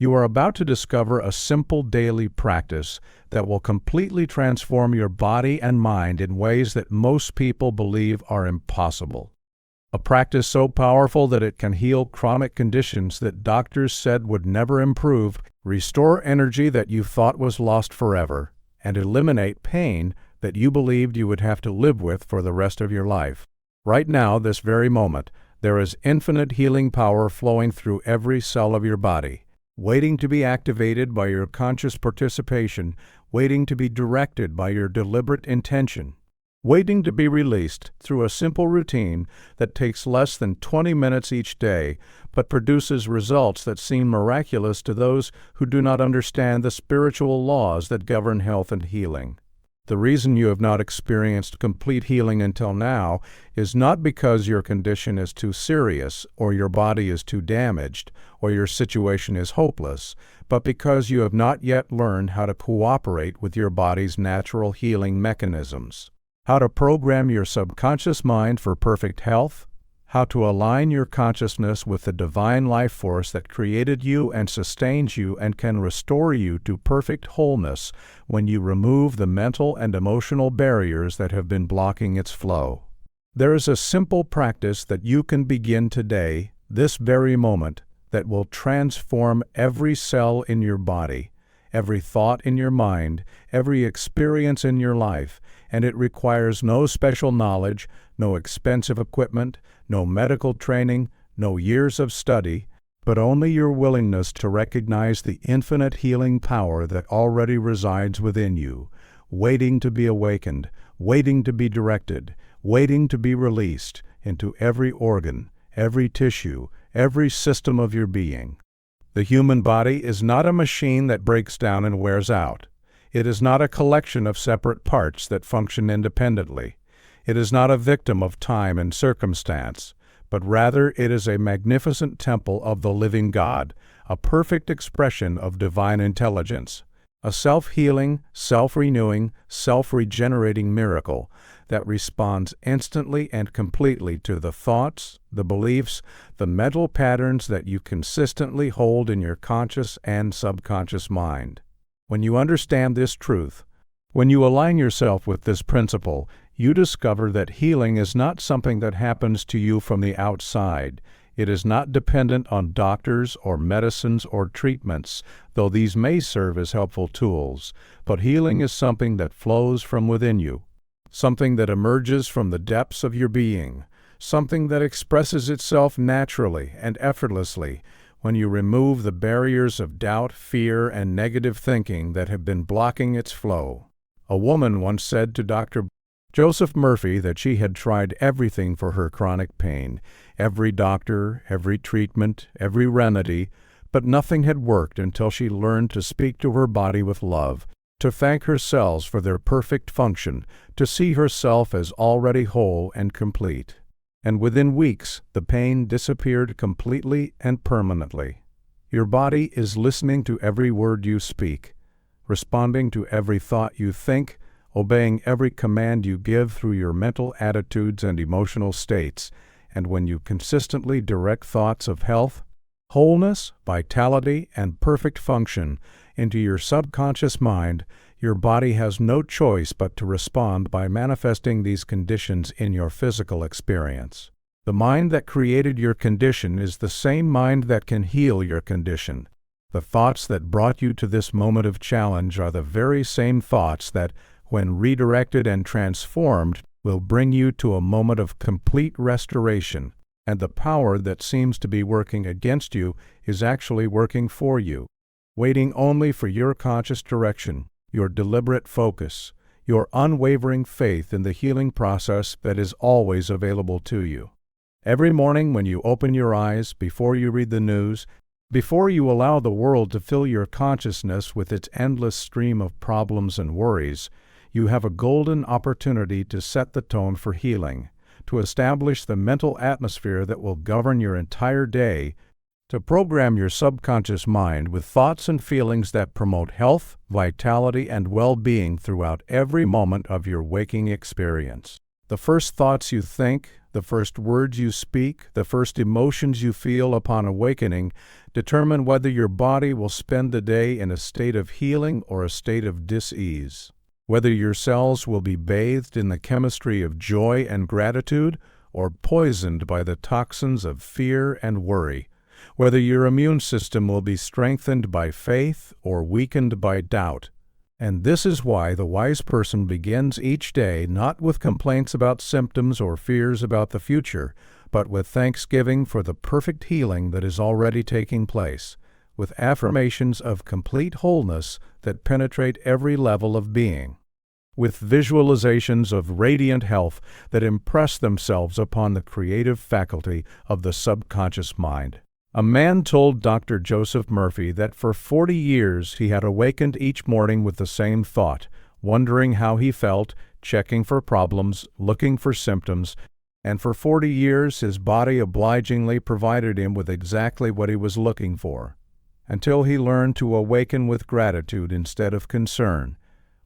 You are about to discover a simple daily practice that will completely transform your body and mind in ways that most people believe are impossible. A practice so powerful that it can heal chronic conditions that doctors said would never improve, restore energy that you thought was lost forever, and eliminate pain that you believed you would have to live with for the rest of your life. Right now, this very moment, there is infinite healing power flowing through every cell of your body, waiting to be activated by your conscious participation, waiting to be directed by your deliberate intention, waiting to be released through a simple routine that takes less than 20 minutes each day, but produces results that seem miraculous to those who do not understand the spiritual laws that govern health and healing. The reason you have not experienced complete healing until now is not because your condition is too serious, or your body is too damaged, or your situation is hopeless, but because you have not yet learned how to cooperate with your body's natural healing mechanisms. How to program your subconscious mind for perfect health, how to align your consciousness with the divine life force that created you and sustains you and can restore you to perfect wholeness when you remove the mental and emotional barriers that have been blocking its flow. There is a simple practice that you can begin today, this very moment, that will transform every cell in your body, every thought in your mind, every experience in your life, and it requires no special knowledge, no expensive equipment, no medical training, no years of study, but only your willingness to recognize the infinite healing power that already resides within you, waiting to be awakened, waiting to be directed, waiting to be released into every organ, every tissue, every system of your being. The human body is not a machine that breaks down and wears out. It is not a collection of separate parts that function independently. It is not a victim of time and circumstance, but rather it is a magnificent temple of the living God, a perfect expression of divine intelligence, a self-healing, self-renewing, self-regenerating miracle that responds instantly and completely to the thoughts, the beliefs, the mental patterns that you consistently hold in your conscious and subconscious mind. When you understand this truth, when you align yourself with this principle, you discover that healing is not something that happens to you from the outside. It is not dependent on doctors or medicines or treatments, though these may serve as helpful tools, but healing is something that flows from within you, something that emerges from the depths of your being, something that expresses itself naturally and effortlessly when you remove the barriers of doubt, fear, and negative thinking that have been blocking its flow. A woman once said to Dr. Joseph Murphy that she had tried everything for her chronic pain, every doctor, every treatment, every remedy, but nothing had worked until she learned to speak to her body with love, to thank her cells for their perfect function, to see herself as already whole and complete. And within weeks, the pain disappeared completely and permanently. Your body is listening to every word you speak, responding to every thought you think, obeying every command you give through your mental attitudes and emotional states, and when you consistently direct thoughts of health, wholeness, vitality, and perfect function into your subconscious mind, your body has no choice but to respond by manifesting these conditions in your physical experience. The mind that created your condition is the same mind that can heal your condition. The thoughts that brought you to this moment of challenge are the very same thoughts that, when redirected and transformed, will bring you to a moment of complete restoration, and the power that seems to be working against you is actually working for you, waiting only for your conscious direction, your deliberate focus, your unwavering faith in the healing process that is always available to you. Every morning when you open your eyes, before you read the news, before you allow the world to fill your consciousness with its endless stream of problems and worries, you have a golden opportunity to set the tone for healing, to establish the mental atmosphere that will govern your entire day, to program your subconscious mind with thoughts and feelings that promote health, vitality, and well-being throughout every moment of your waking experience. The first thoughts you think, the first words you speak, the first emotions you feel upon awakening determine whether your body will spend the day in a state of healing or a state of dis-ease, whether your cells will be bathed in the chemistry of joy and gratitude or poisoned by the toxins of fear and worry, whether your immune system will be strengthened by faith or weakened by doubt. And this is why the wise person begins each day not with complaints about symptoms or fears about the future, but with thanksgiving for the perfect healing that is already taking place, with affirmations of complete wholeness that penetrate every level of being, with visualizations of radiant health that impress themselves upon the creative faculty of the subconscious mind. A man told Dr. Joseph Murphy that for 40 years he had awakened each morning with the same thought, wondering how he felt, checking for problems, looking for symptoms, and for 40 years his body obligingly provided him with exactly what he was looking for, until he learned to awaken with gratitude instead of concern,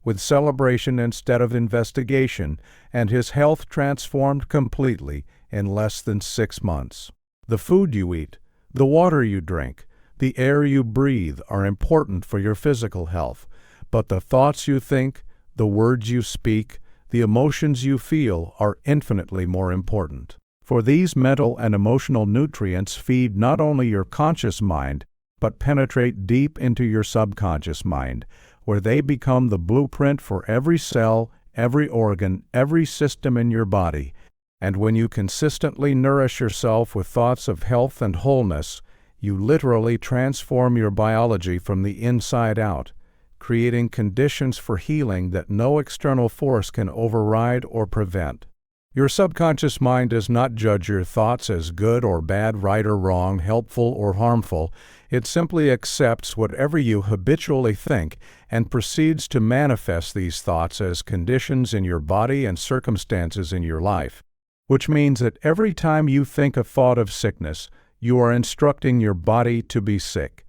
with celebration instead of investigation, and his health transformed completely in less than 6 months. The food you eat, the water you drink, the air you breathe are important for your physical health, but the thoughts you think, the words you speak, the emotions you feel are infinitely more important. For these mental and emotional nutrients feed not only your conscious mind, but penetrate deep into your subconscious mind, where they become the blueprint for every cell, every organ, every system in your body. And when you consistently nourish yourself with thoughts of health and wholeness, you literally transform your biology from the inside out, creating conditions for healing that no external force can override or prevent. Your subconscious mind does not judge your thoughts as good or bad, right or wrong, helpful or harmful. It simply accepts whatever you habitually think and proceeds to manifest these thoughts as conditions in your body and circumstances in your life. Which means that every time you think a thought of sickness, you are instructing your body to be sick.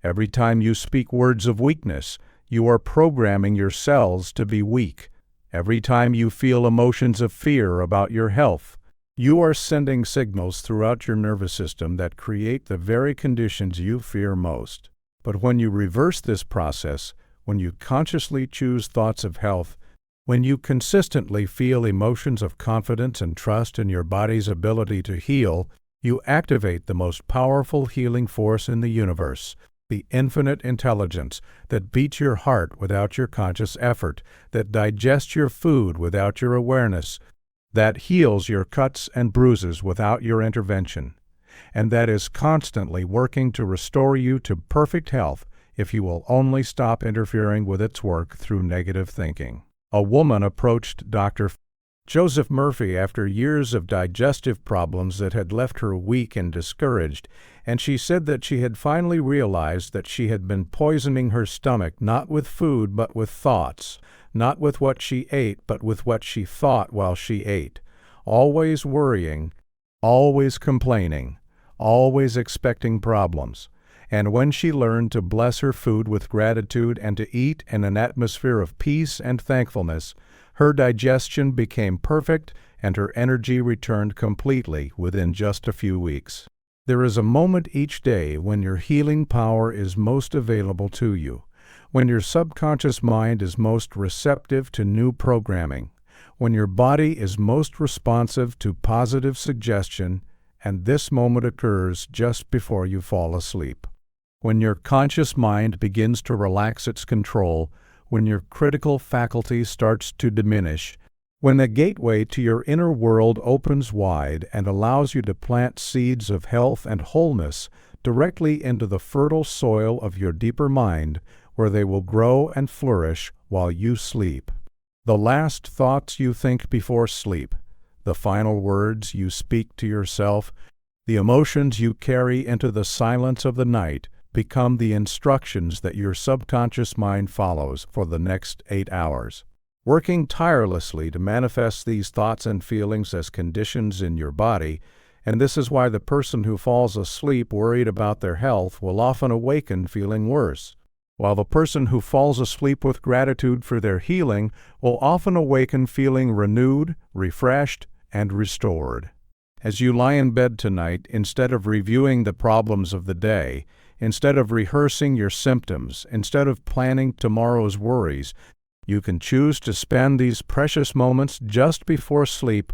Every time you speak words of weakness, you are programming your cells to be weak. Every time you feel emotions of fear about your health, you are sending signals throughout your nervous system that create the very conditions you fear most. But when you reverse this process, when you consciously choose thoughts of health, when you consistently feel emotions of confidence and trust in your body's ability to heal, you activate the most powerful healing force in the universe, the infinite intelligence that beats your heart without your conscious effort, that digests your food without your awareness, that heals your cuts and bruises without your intervention, and that is constantly working to restore you to perfect health if you will only stop interfering with its work through negative thinking. A woman approached Dr. Joseph Murphy after years of digestive problems that had left her weak and discouraged, and she said that she had finally realized that she had been poisoning her stomach not with food but with thoughts, not with what she ate but with what she thought while she ate, always worrying, always complaining, always expecting problems. And when she learned to bless her food with gratitude and to eat in an atmosphere of peace and thankfulness, her digestion became perfect and her energy returned completely within just a few weeks. There is a moment each day when your healing power is most available to you, when your subconscious mind is most receptive to new programming, when your body is most responsive to positive suggestion, and this moment occurs just before you fall asleep. When your conscious mind begins to relax its control, when your critical faculty starts to diminish, when the gateway to your inner world opens wide and allows you to plant seeds of health and wholeness directly into the fertile soil of your deeper mind, where they will grow and flourish while you sleep. The last thoughts you think before sleep, the final words you speak to yourself, the emotions you carry into the silence of the night, become the instructions that your subconscious mind follows for the next 8 hours, working tirelessly to manifest these thoughts and feelings as conditions in your body, and this is why the person who falls asleep worried about their health will often awaken feeling worse. while the person who falls asleep with gratitude for their healing will often awaken feeling renewed, refreshed, and restored. As you lie in bed tonight, instead of reviewing the problems of the day, instead of rehearsing your symptoms, instead of planning tomorrow's worries, you can choose to spend these precious moments just before sleep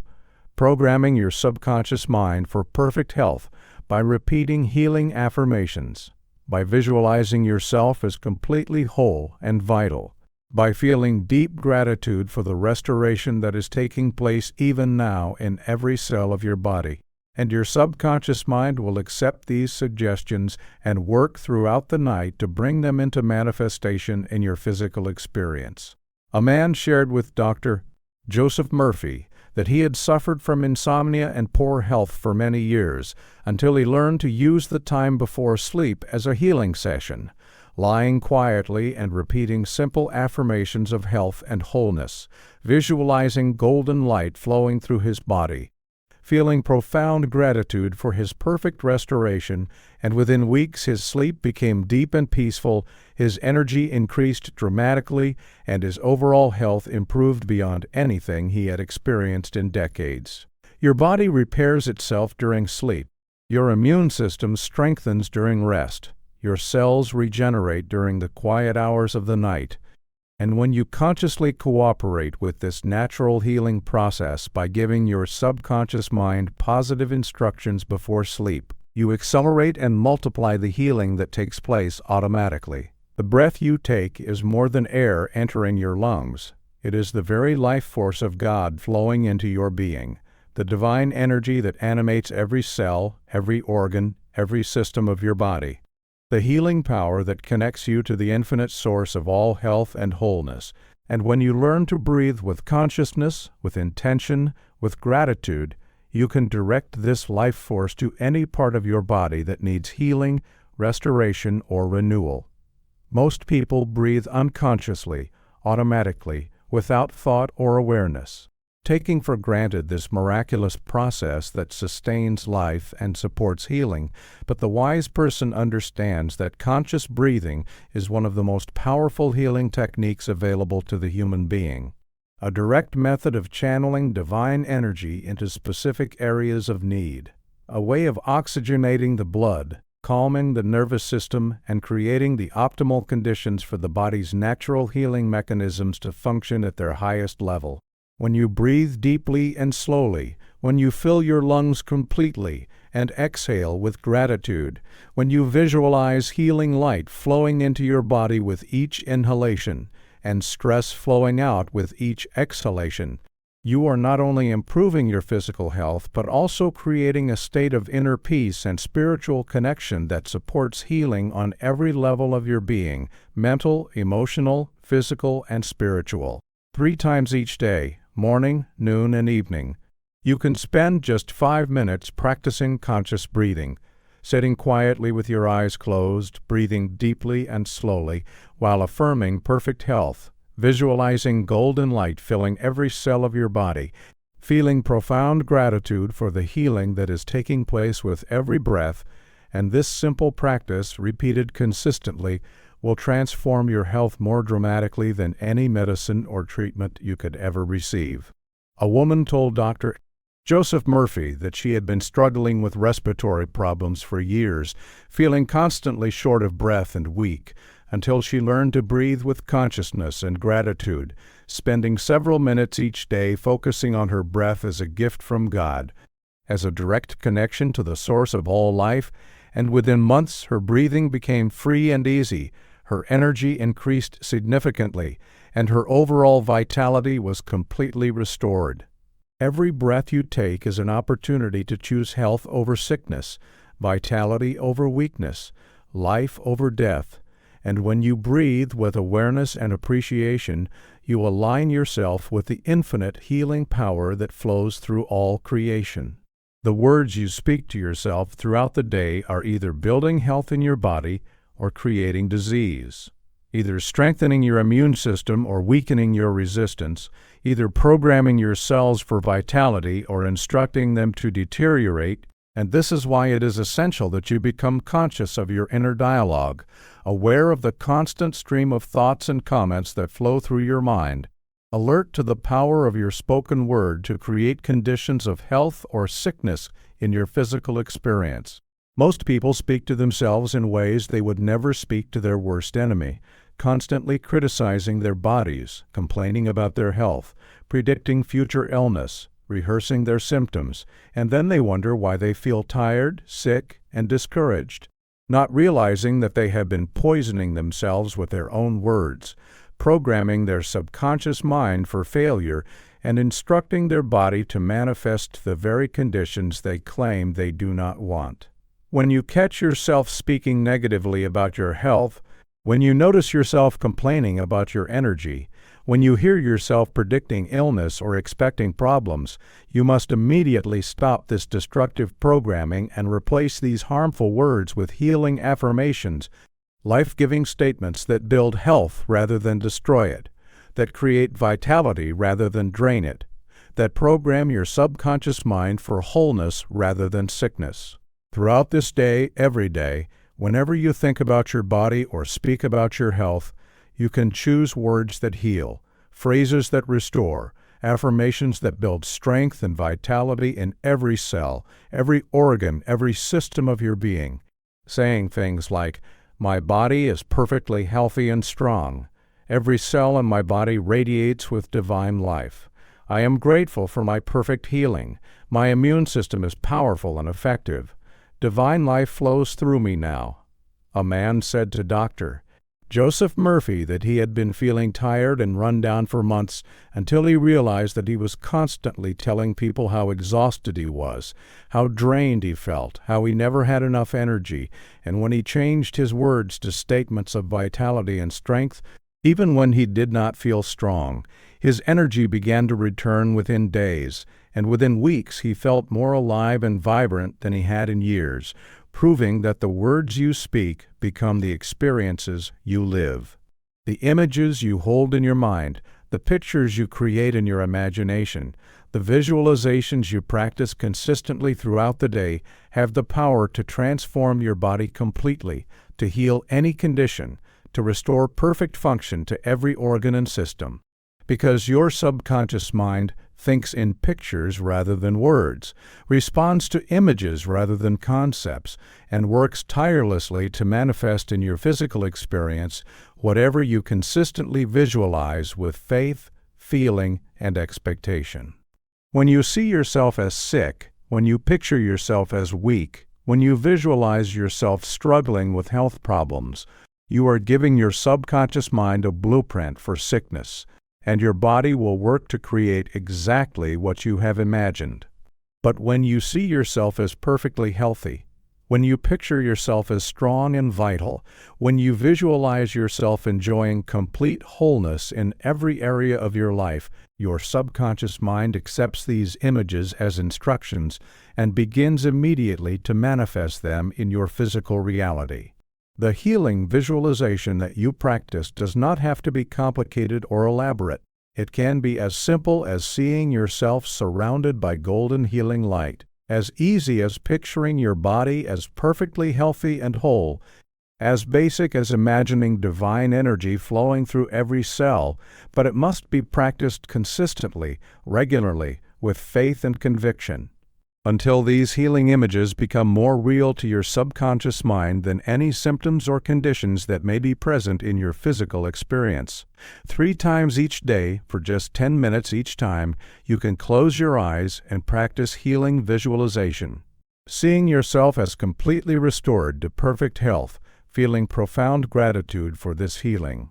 programming your subconscious mind for perfect health by repeating healing affirmations, by visualizing yourself as completely whole and vital, by feeling deep gratitude for the restoration that is taking place even now in every cell of your body. And your subconscious mind will accept these suggestions and work throughout the night to bring them into manifestation in your physical experience. A man shared with Dr. Joseph Murphy that he had suffered from insomnia and poor health for many years until he learned to use the time before sleep as a healing session, lying quietly and repeating simple affirmations of health and wholeness, visualizing golden light flowing through his body, feeling profound gratitude for his perfect restoration, and within weeks his sleep became deep and peaceful, his energy increased dramatically, and his overall health improved beyond anything he had experienced in decades. Your body repairs itself during sleep. Your immune system strengthens during rest. Your cells regenerate during the quiet hours of the night. And when you consciously cooperate with this natural healing process by giving your subconscious mind positive instructions before sleep, you accelerate and multiply the healing that takes place automatically. The breath you take is more than air entering your lungs. It is the very life force of God flowing into your being, the divine energy that animates every cell, every organ, every system of your body. The healing power that connects you to the infinite source of all health and wholeness. And when you learn to breathe with consciousness, with intention, with gratitude, you can direct this life force to any part of your body that needs healing, restoration, or renewal. Most people breathe unconsciously, automatically, without thought or awareness, taking for granted this miraculous process that sustains life and supports healing. But the wise person understands that conscious breathing is one of the most powerful healing techniques available to the human being, a direct method of channeling divine energy into specific areas of need, a way of oxygenating the blood, calming the nervous system, and creating the optimal conditions for the body's natural healing mechanisms to function at their highest level. When you breathe deeply and slowly, when you fill your lungs completely and exhale with gratitude, when you visualize healing light flowing into your body with each inhalation and stress flowing out with each exhalation, you are not only improving your physical health, but also creating a state of inner peace and spiritual connection that supports healing on every level of your being, mental, emotional, physical, and spiritual. 3 times each day, morning, noon, and evening, you can spend just 5 minutes practicing conscious breathing, sitting quietly with your eyes closed, breathing deeply and slowly, while affirming perfect health, visualizing golden light filling every cell of your body, feeling profound gratitude for the healing that is taking place with every breath. And this simple practice, repeated consistently, will transform your health more dramatically than any medicine or treatment you could ever receive. A woman told Dr. Joseph Murphy that she had been struggling with respiratory problems for years, feeling constantly short of breath and weak, until she learned to breathe with consciousness and gratitude, spending several minutes each day focusing on her breath as a gift from God, as a direct connection to the source of all life, and within months her breathing became free and easy. Her energy increased significantly, and her overall vitality was completely restored. Every breath you take is an opportunity to choose health over sickness, vitality over weakness, life over death. And when you breathe with awareness and appreciation, you align yourself with the infinite healing power that flows through all creation. The words you speak to yourself throughout the day are either building health in your body or creating disease, either strengthening your immune system or weakening your resistance, either programming your cells for vitality or instructing them to deteriorate. And this is why it is essential that you become conscious of your inner dialogue, aware of the constant stream of thoughts and comments that flow through your mind, alert to the power of your spoken word to create conditions of health or sickness in your physical experience. Most people speak to themselves in ways they would never speak to their worst enemy, constantly criticizing their bodies, complaining about their health, predicting future illness, rehearsing their symptoms, and then they wonder why they feel tired, sick, and discouraged, not realizing that they have been poisoning themselves with their own words, programming their subconscious mind for failure, and instructing their body to manifest the very conditions they claim they do not want. When you catch yourself speaking negatively about your health, when you notice yourself complaining about your energy, when you hear yourself predicting illness or expecting problems, you must immediately stop this destructive programming and replace these harmful words with healing affirmations, life-giving statements that build health rather than destroy it, that create vitality rather than drain it, that program your subconscious mind for wholeness rather than sickness. Throughout this day, every day, whenever you think about your body or speak about your health, you can choose words that heal, phrases that restore, affirmations that build strength and vitality in every cell, every organ, every system of your being. Saying things like, "My body is perfectly healthy and strong. Every cell in my body radiates with divine life. I am grateful for my perfect healing. My immune system is powerful and effective. Divine life flows through me now." A man said to Dr. Joseph Murphy that he had been feeling tired and run down for months until he realized that he was constantly telling people how exhausted he was, how drained he felt, how he never had enough energy, and when he changed his words to statements of vitality and strength, even when he did not feel strong, his energy began to return within days, and within weeks he felt more alive and vibrant than he had in years, proving that the words you speak become the experiences you live. The images you hold in your mind, the pictures you create in your imagination, the visualizations you practice consistently throughout the day have the power to transform your body completely, to heal any condition, to restore perfect function to every organ and system. Because your subconscious mind thinks in pictures rather than words, responds to images rather than concepts, and works tirelessly to manifest in your physical experience whatever you consistently visualize with faith, feeling, and expectation. When you see yourself as sick, when you picture yourself as weak, when you visualize yourself struggling with health problems, you are giving your subconscious mind a blueprint for sickness, and your body will work to create exactly what you have imagined. But when you see yourself as perfectly healthy, when you picture yourself as strong and vital, when you visualize yourself enjoying complete wholeness in every area of your life, your subconscious mind accepts these images as instructions and begins immediately to manifest them in your physical reality. The healing visualization that you practice does not have to be complicated or elaborate. It can be as simple as seeing yourself surrounded by golden healing light, as easy as picturing your body as perfectly healthy and whole, as basic as imagining divine energy flowing through every cell, but it must be practiced consistently, regularly, with faith and conviction, until these healing images become more real to your subconscious mind than any symptoms or conditions that may be present in your physical experience. 3 times each day, for just 10 minutes each time, you can close your eyes and practice healing visualization. Seeing yourself as completely restored to perfect health, feeling profound gratitude for this healing,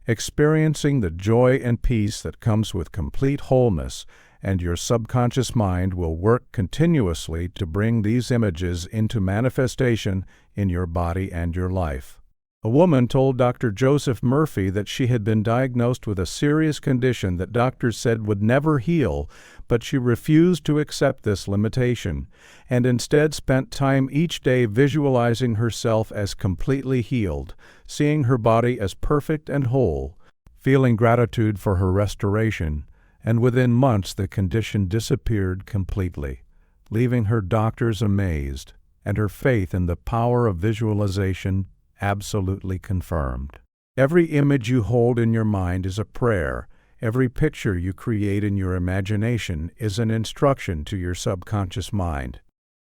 experiencing the joy and peace that comes with complete wholeness, and your subconscious mind will work continuously to bring these images into manifestation in your body and your life. A woman told Dr. Joseph Murphy that she had been diagnosed with a serious condition that doctors said would never heal, but she refused to accept this limitation, and instead spent time each day visualizing herself as completely healed, seeing her body as perfect and whole, feeling gratitude for her restoration, and within months the condition disappeared completely. leaving her doctors amazed, and her faith in the power of visualization absolutely confirmed. Every image you hold in your mind is a prayer. Every picture you create in your imagination is an instruction to your subconscious mind.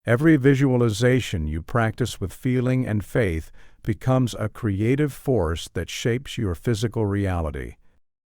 Every visualization you practice with feeling and faith becomes a creative force that shapes your physical reality.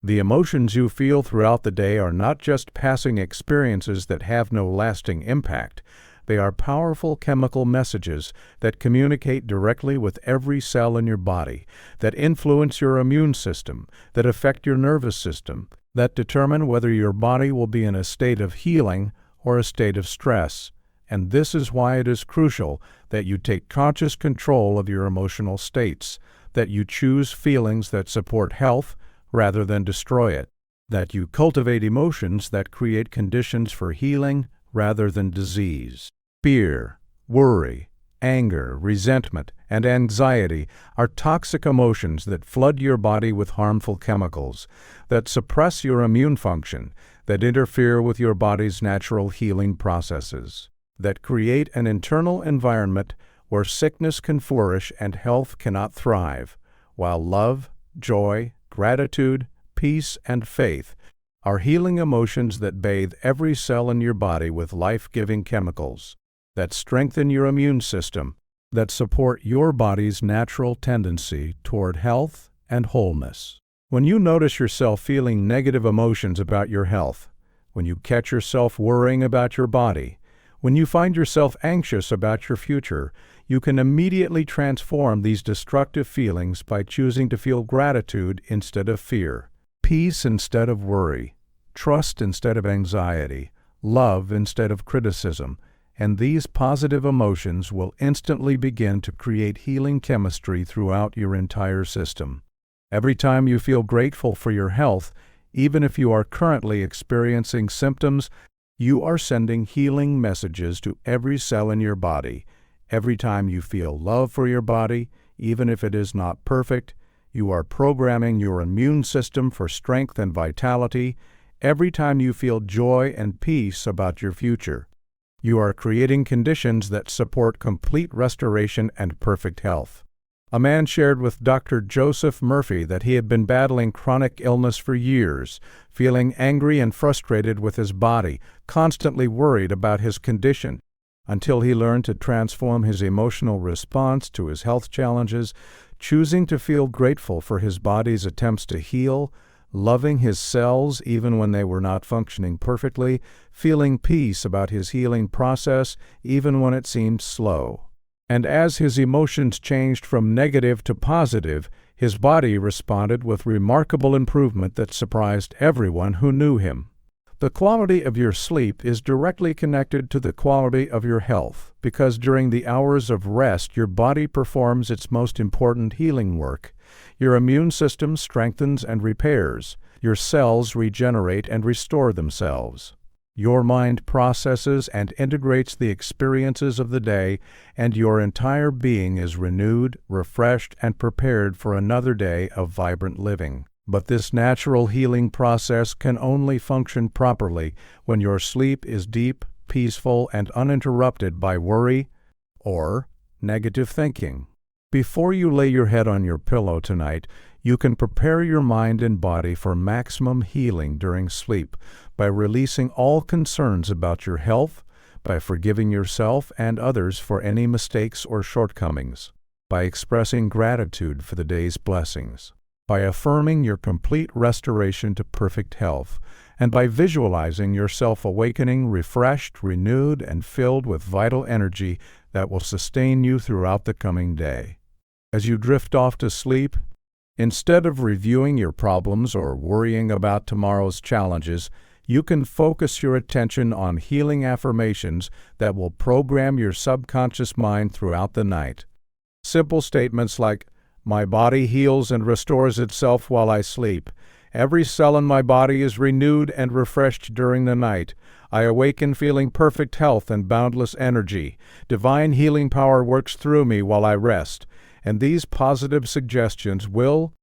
The emotions you feel throughout the day are not just passing experiences that have no lasting impact. They are powerful chemical messages that communicate directly with every cell in your body, that influence your immune system, that affect your nervous system, that determine whether your body will be in a state of healing or a state of stress. And this is why it is crucial that you take conscious control of your emotional states, that you choose feelings that support health rather than destroy it, that you cultivate emotions that create conditions for healing rather than disease. Fear, worry, anger, resentment, and anxiety are toxic emotions that flood your body with harmful chemicals, that suppress your immune function, that interfere with your body's natural healing processes, that create an internal environment where sickness can flourish and health cannot thrive, while love, joy, gratitude, peace, and faith are healing emotions that bathe every cell in your body with life-giving chemicals, that strengthen your immune system, that support your body's natural tendency toward health and wholeness. When you notice yourself feeling negative emotions about your health, when you catch yourself worrying about your body, when you find yourself anxious about your future, you can immediately transform these destructive feelings by choosing to feel gratitude instead of fear, peace instead of worry, trust instead of anxiety, love instead of criticism, and these positive emotions will instantly begin to create healing chemistry throughout your entire system. Every time you feel grateful for your health, even if you are currently experiencing symptoms, you are sending healing messages to every cell in your body. Every time you feel love for your body, even if it is not perfect, you are programming your immune system for strength and vitality. Every time you feel joy and peace about your future, you are creating conditions that support complete restoration and perfect health. A man shared with Dr. Joseph Murphy that he had been battling chronic illness for years, feeling angry and frustrated with his body, constantly worried about his condition, until he learned to transform his emotional response to his health challenges, choosing to feel grateful for his body's attempts to heal, loving his cells even when they were not functioning perfectly, feeling peace about his healing process even when it seemed slow. And as his emotions changed from negative to positive, his body responded with remarkable improvement that surprised everyone who knew him. The quality of your sleep is directly connected to the quality of your health, because during the hours of rest your body performs its most important healing work. Your immune system strengthens and repairs. Your cells regenerate and restore themselves. Your mind processes and integrates the experiences of the day, and your entire being is renewed, refreshed, and prepared for another day of vibrant living. But this natural healing process can only function properly when your sleep is deep, peaceful, and uninterrupted by worry or negative thinking. Before you lay your head on your pillow tonight, you can prepare your mind and body for maximum healing during sleep by releasing all concerns about your health, by forgiving yourself and others for any mistakes or shortcomings, by expressing gratitude for the day's blessings, by affirming your complete restoration to perfect health, and by visualizing yourself awakening, refreshed, renewed, and filled with vital energy that will sustain you throughout the coming day. As you drift off to sleep, instead of reviewing your problems or worrying about tomorrow's challenges, you can focus your attention on healing affirmations that will program your subconscious mind throughout the night. Simple statements like, "My body heals and restores itself while I sleep. Every cell in my body is renewed and refreshed during the night. I awaken feeling perfect health and boundless energy. Divine healing power works through me while I rest." And these positive suggestions will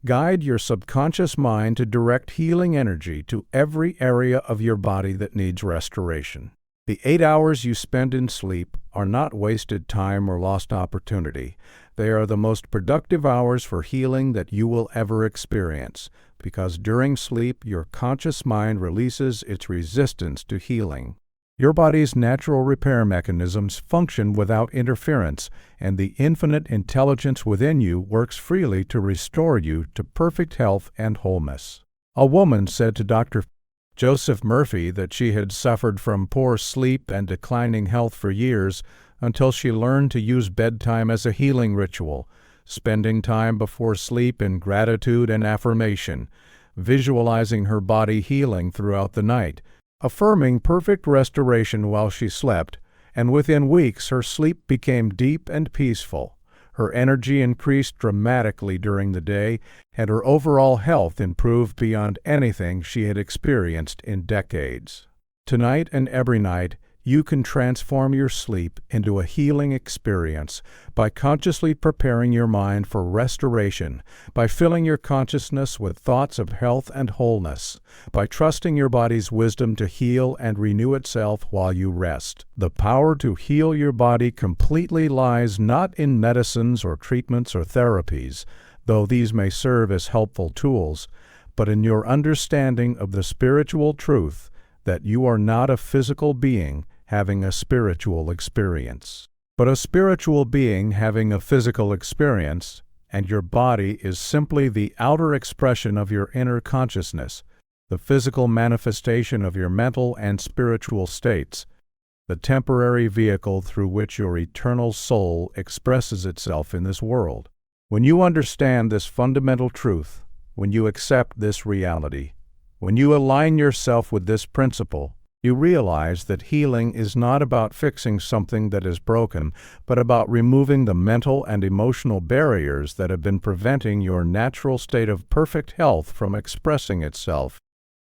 guide your subconscious mind to direct healing energy to every area of your body that needs restoration. The 8 hours you spend in sleep are not wasted time or lost opportunity. They are the most productive hours for healing that you will ever experience, because during sleep your conscious mind releases its resistance to healing. Your body's natural repair mechanisms function without interference, and the infinite intelligence within you works freely to restore you to perfect health and wholeness. A woman said to Dr. Joseph Murphy that she had suffered from poor sleep and declining health for years until she learned to use bedtime as a healing ritual, spending time before sleep in gratitude and affirmation, visualizing her body healing throughout the night, affirming perfect restoration while she slept, and within weeks her sleep became deep and peaceful. Her energy increased dramatically during the day, and her overall health improved beyond anything she had experienced in decades. Tonight and every night, you can transform your sleep into a healing experience by consciously preparing your mind for restoration, by filling your consciousness with thoughts of health and wholeness, by trusting your body's wisdom to heal and renew itself while you rest. The power to heal your body completely lies not in medicines or treatments or therapies, though these may serve as helpful tools, but in your understanding of the spiritual truth that you are not a physical being having a spiritual experience, but a spiritual being having a physical experience, and your body is simply the outer expression of your inner consciousness, the physical manifestation of your mental and spiritual states, the temporary vehicle through which your eternal soul expresses itself in this world. When you understand this fundamental truth, when you accept this reality, when you align yourself with this principle, you realize that healing is not about fixing something that is broken, but about removing the mental and emotional barriers that have been preventing your natural state of perfect health from expressing itself.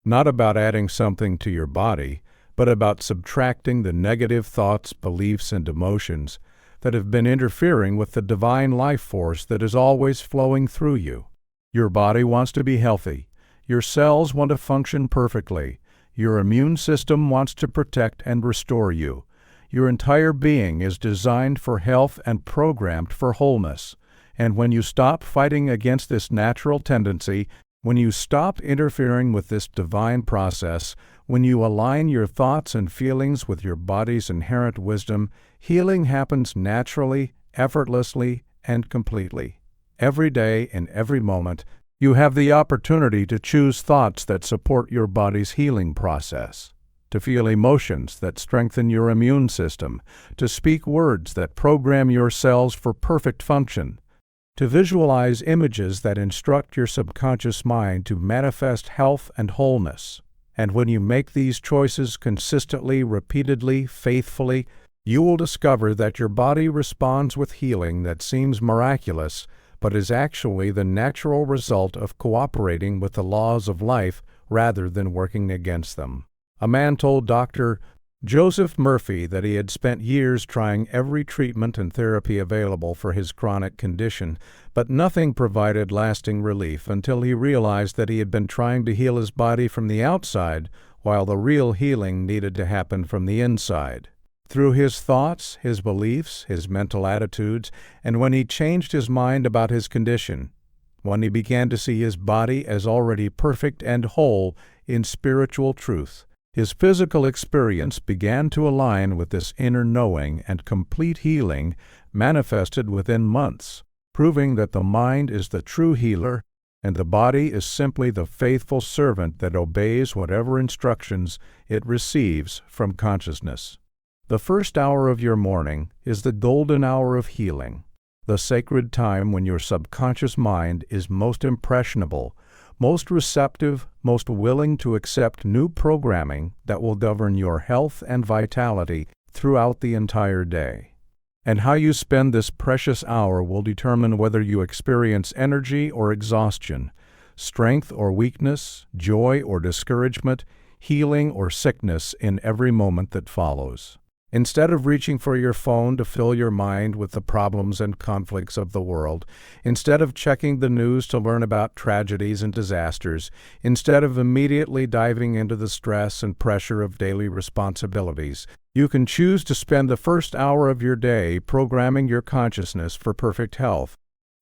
Not about adding something to your body, but about subtracting the negative thoughts, beliefs, and emotions that have been interfering with the divine life force that is always flowing through you. Your body wants to be healthy. Your cells want to function perfectly. Your immune system wants to protect and restore you. Your entire being is designed for health and programmed for wholeness. And when you stop fighting against this natural tendency, when you stop interfering with this divine process, when you align your thoughts and feelings with your body's inherent wisdom, healing happens naturally, effortlessly, and completely. Every day, in every moment, you have the opportunity to choose thoughts that support your body's healing process, to feel emotions that strengthen your immune system, to speak words that program your cells for perfect function, to visualize images that instruct your subconscious mind to manifest health and wholeness. And when you make these choices consistently, repeatedly, faithfully, you will discover that your body responds with healing that seems miraculous, but is actually the natural result of cooperating with the laws of life rather than working against them. A man told Dr. Joseph Murphy that he had spent years trying every treatment and therapy available for his chronic condition, but nothing provided lasting relief until he realized that he had been trying to heal his body from the outside, while the real healing needed to happen from the inside. Through his thoughts, his beliefs, his mental attitudes, and when he changed his mind about his condition, when he began to see his body as already perfect and whole in spiritual truth, his physical experience began to align with this inner knowing, and complete healing manifested within months, proving that the mind is the true healer and the body is simply the faithful servant that obeys whatever instructions it receives from consciousness. The first hour of your morning is the golden hour of healing, the sacred time when your subconscious mind is most impressionable, most receptive, most willing to accept new programming that will govern your health and vitality throughout the entire day. And how you spend this precious hour will determine whether you experience energy or exhaustion, strength or weakness, joy or discouragement, healing or sickness in every moment that follows. Instead of reaching for your phone to fill your mind with the problems and conflicts of the world, instead of checking the news to learn about tragedies and disasters, instead of immediately diving into the stress and pressure of daily responsibilities, you can choose to spend the first hour of your day programming your consciousness for perfect health,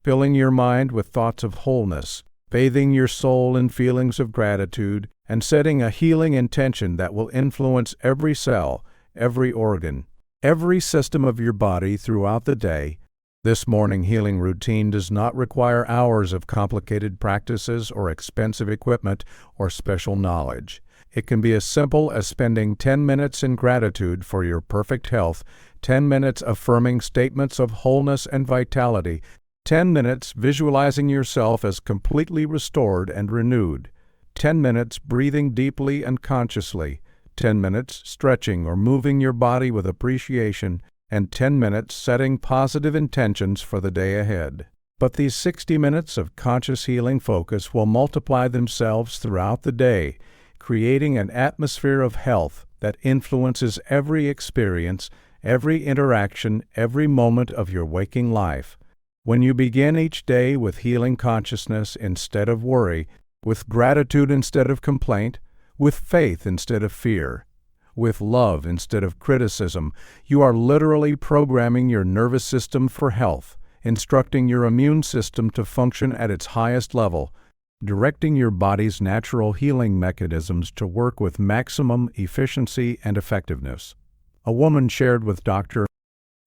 filling your mind with thoughts of wholeness, bathing your soul in feelings of gratitude, and setting a healing intention that will influence every cell, every organ, every system of your body throughout the day. This morning healing routine does not require hours of complicated practices or expensive equipment or special knowledge. It can be as simple as spending 10 minutes in gratitude for your perfect health, 10 minutes affirming statements of wholeness and vitality, 10 minutes visualizing yourself as completely restored and renewed, 10 minutes breathing deeply and consciously, 10 minutes stretching or moving your body with appreciation, and 10 minutes setting positive intentions for the day ahead. But these 60 minutes of conscious healing focus will multiply themselves throughout the day, creating an atmosphere of health that influences every experience, every interaction, every moment of your waking life. When you begin each day with healing consciousness instead of worry, with gratitude instead of complaint, with faith instead of fear, with love instead of criticism, you are literally programming your nervous system for health, instructing your immune system to function at its highest level, directing your body's natural healing mechanisms to work with maximum efficiency and effectiveness. A woman shared with Dr.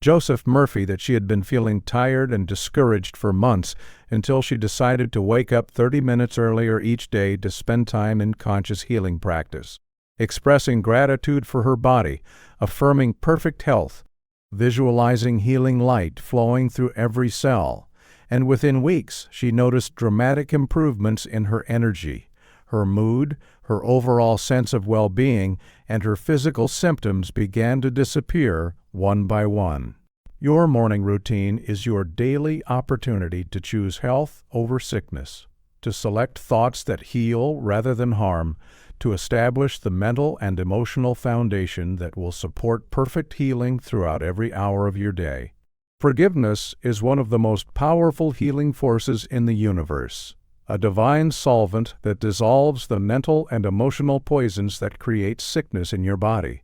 Joseph Murphy that she had been feeling tired and discouraged for months until she decided to wake up 30 minutes earlier each day to spend time in conscious healing practice, expressing gratitude for her body, affirming perfect health, visualizing healing light flowing through every cell, and within weeks she noticed dramatic improvements in her energy, her mood, her overall sense of well-being, and her physical symptoms began to disappear one by one. Your morning routine is your daily opportunity to choose health over sickness, to select thoughts that heal rather than harm, to establish the mental and emotional foundation that will support perfect healing throughout every hour of your day. Forgiveness is one of the most powerful healing forces in the universe, a divine solvent that dissolves the mental and emotional poisons that create sickness in your body.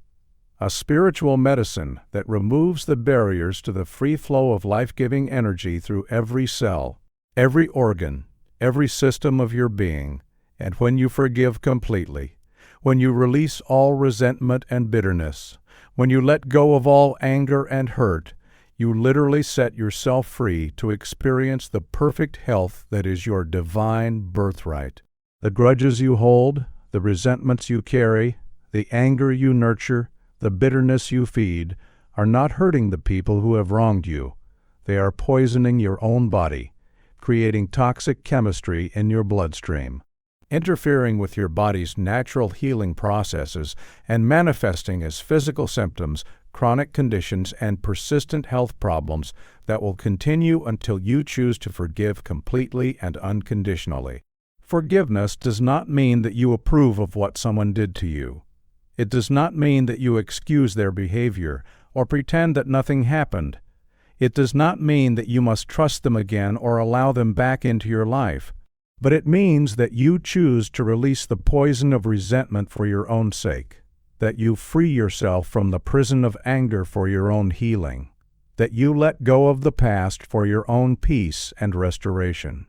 A spiritual medicine that removes the barriers to the free flow of life-giving energy through every cell, every organ, every system of your being. And when you forgive completely, when you release all resentment and bitterness, when you let go of all anger and hurt, you literally set yourself free to experience the perfect health that is your divine birthright. The grudges you hold, the resentments you carry, the anger you nurture, the bitterness you feed, are not hurting the people who have wronged you. They are poisoning your own body, creating toxic chemistry in your bloodstream, interfering with your body's natural healing processes and manifesting as physical symptoms, chronic conditions, and persistent health problems that will continue until you choose to forgive completely and unconditionally. Forgiveness does not mean that you approve of what someone did to you. It does not mean that you excuse their behavior or pretend that nothing happened. It does not mean that you must trust them again or allow them back into your life. But it means that you choose to release the poison of resentment for your own sake, that you free yourself from the prison of anger for your own healing, that you let go of the past for your own peace and restoration.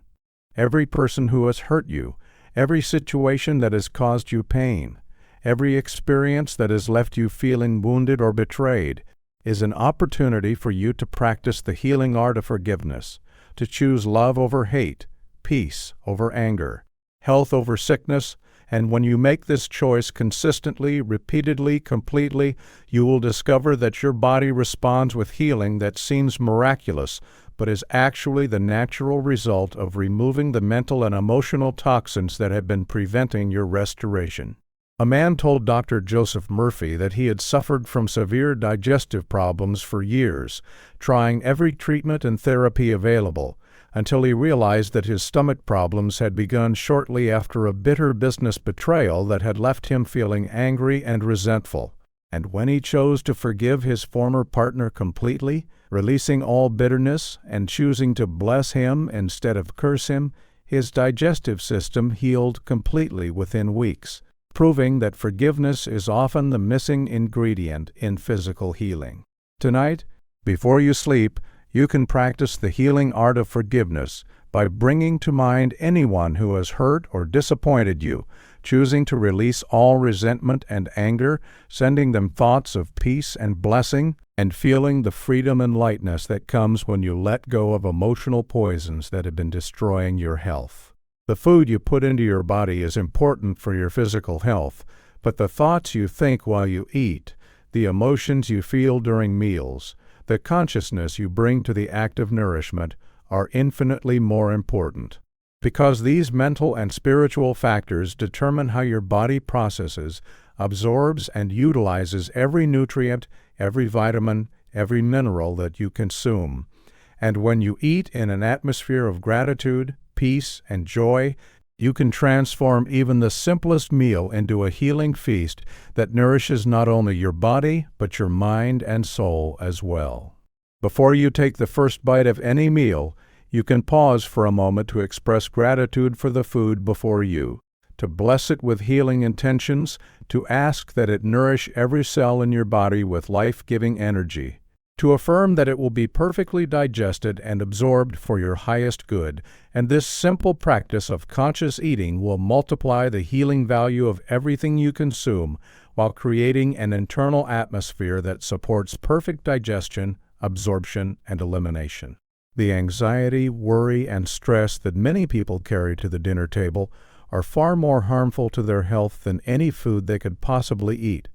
Every person who has hurt you, every situation that has caused you pain, every experience that has left you feeling wounded or betrayed, is an opportunity for you to practice the healing art of forgiveness, to choose love over hate, peace over anger, health over sickness, and when you make this choice consistently, repeatedly, completely, you will discover that your body responds with healing that seems miraculous, but is actually the natural result of removing the mental and emotional toxins that have been preventing your restoration. A man told Dr. Joseph Murphy that he had suffered from severe digestive problems for years, trying every treatment and therapy available, until he realized that his stomach problems had begun shortly after a bitter business betrayal that had left him feeling angry and resentful. And when he chose to forgive his former partner completely, releasing all bitterness and choosing to bless him instead of curse him, his digestive system healed completely within weeks, proving that forgiveness is often the missing ingredient in physical healing. Tonight, before you sleep, you can practice the healing art of forgiveness by bringing to mind anyone who has hurt or disappointed you, choosing to release all resentment and anger, sending them thoughts of peace and blessing, and feeling the freedom and lightness that comes when you let go of emotional poisons that have been destroying your health. The food you put into your body is important for your physical health, but the thoughts you think while you eat, the emotions you feel during meals, the consciousness you bring to the act of nourishment are infinitely more important. Because these mental and spiritual factors determine how your body processes, absorbs, and utilizes every nutrient, every vitamin, every mineral that you consume. And when you eat in an atmosphere of gratitude, peace, and joy, you can transform even the simplest meal into a healing feast that nourishes not only your body, but your mind and soul as well. Before you take the first bite of any meal, you can pause for a moment to express gratitude for the food before you, to bless it with healing intentions, to ask that it nourish every cell in your body with life-giving energy, to affirm that it will be perfectly digested and absorbed for your highest good, and this simple practice of conscious eating will multiply the healing value of everything you consume while creating an internal atmosphere that supports perfect digestion, absorption, and elimination. The anxiety, worry, and stress that many people carry to the dinner table are far more harmful to their health than any food they could possibly eat,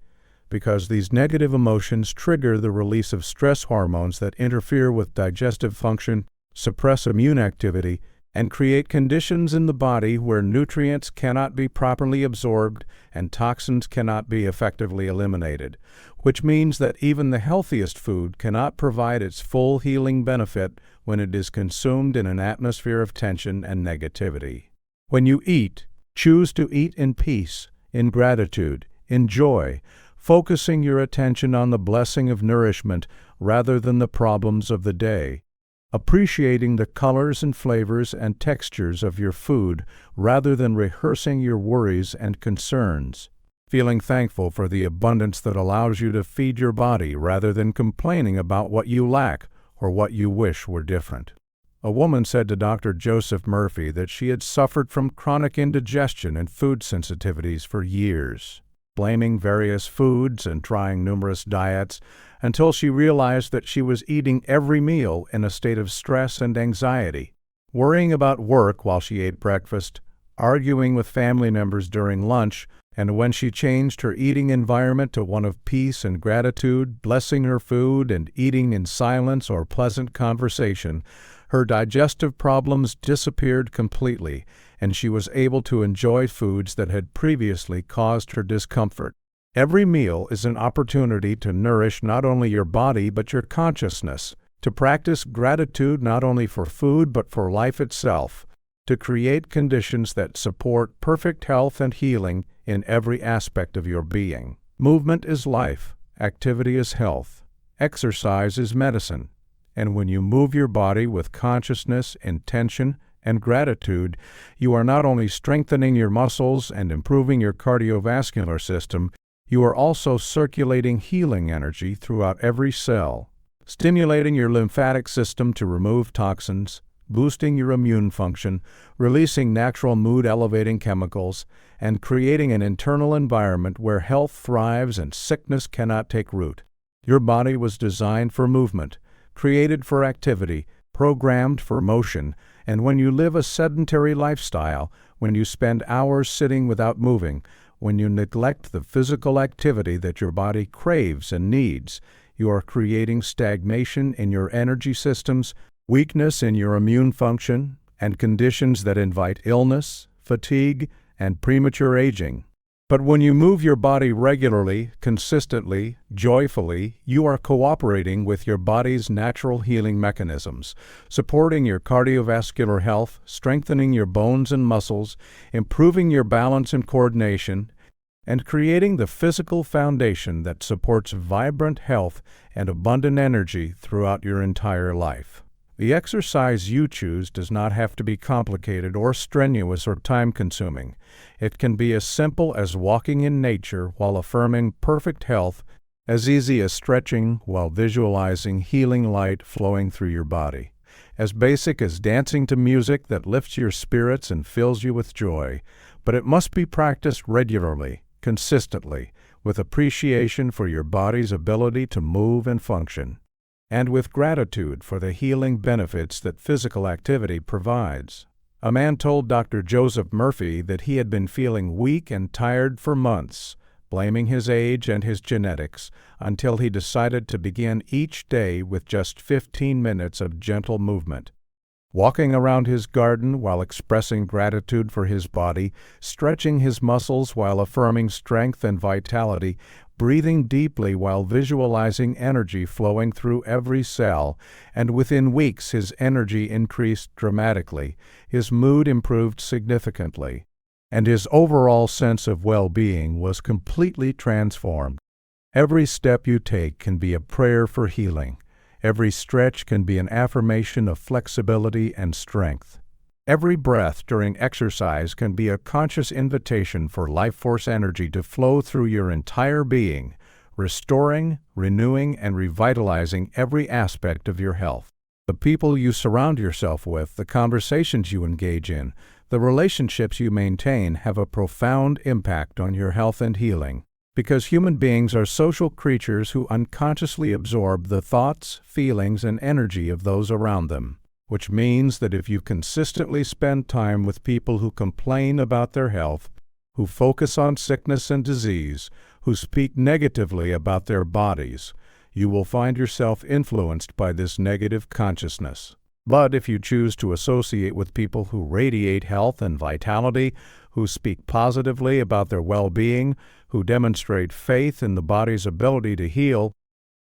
because these negative emotions trigger the release of stress hormones that interfere with digestive function, suppress immune activity, and create conditions in the body where nutrients cannot be properly absorbed and toxins cannot be effectively eliminated, which means that even the healthiest food cannot provide its full healing benefit when it is consumed in an atmosphere of tension and negativity. When you eat, choose to eat in peace, in gratitude, in joy, focusing your attention on the blessing of nourishment rather than the problems of the day, appreciating the colors and flavors and textures of your food rather than rehearsing your worries and concerns, feeling thankful for the abundance that allows you to feed your body rather than complaining about what you lack or what you wish were different. A woman said to Dr. Joseph Murphy that she had suffered from chronic indigestion and food sensitivities for years, blaming various foods and trying numerous diets until she realized that she was eating every meal in a state of stress and anxiety, worrying about work while she ate breakfast, arguing with family members during lunch, and when she changed her eating environment to one of peace and gratitude, blessing her food and eating in silence or pleasant conversation, her digestive problems disappeared completely, and she was able to enjoy foods that had previously caused her discomfort. Every meal is an opportunity to nourish not only your body but your consciousness, to practice gratitude not only for food but for life itself, to create conditions that support perfect health and healing in every aspect of your being. Movement is life, activity is health, exercise is medicine, and when you move your body with consciousness, intention, and gratitude, you are not only strengthening your muscles and improving your cardiovascular system, you are also circulating healing energy throughout every cell, stimulating your lymphatic system to remove toxins, boosting your immune function, releasing natural mood-elevating chemicals, and creating an internal environment where health thrives and sickness cannot take root. Your body was designed for movement, created for activity, programmed for motion, and when you live a sedentary lifestyle, when you spend hours sitting without moving, when you neglect the physical activity that your body craves and needs, you are creating stagnation in your energy systems, weakness in your immune function, and conditions that invite illness, fatigue, and premature aging. But when you move your body regularly, consistently, joyfully, you are cooperating with your body's natural healing mechanisms, supporting your cardiovascular health, strengthening your bones and muscles, improving your balance and coordination, and creating the physical foundation that supports vibrant health and abundant energy throughout your entire life. The exercise you choose does not have to be complicated or strenuous or time-consuming. It can be as simple as walking in nature while affirming perfect health, as easy as stretching while visualizing healing light flowing through your body, as basic as dancing to music that lifts your spirits and fills you with joy. But it must be practiced regularly, consistently, with appreciation for your body's ability to move and function, and with gratitude for the healing benefits that physical activity provides. A man told Dr. Joseph Murphy that he had been feeling weak and tired for months, blaming his age and his genetics, until he decided to begin each day with just 15 minutes of gentle movement. Walking around his garden while expressing gratitude for his body, stretching his muscles while affirming strength and vitality, breathing deeply while visualizing energy flowing through every cell, and within weeks his energy increased dramatically, his mood improved significantly, and his overall sense of well-being was completely transformed. Every step you take can be a prayer for healing. Every stretch can be an affirmation of flexibility and strength. Every breath during exercise can be a conscious invitation for life force energy to flow through your entire being, restoring, renewing, and revitalizing every aspect of your health. The people you surround yourself with, the conversations you engage in, the relationships you maintain have a profound impact on your health and healing. Because human beings are social creatures who unconsciously absorb the thoughts, feelings, and energy of those around them, which means that if you consistently spend time with people who complain about their health, who focus on sickness and disease, who speak negatively about their bodies, you will find yourself influenced by this negative consciousness. But if you choose to associate with people who radiate health and vitality, who speak positively about their well-being, who demonstrate faith in the body's ability to heal,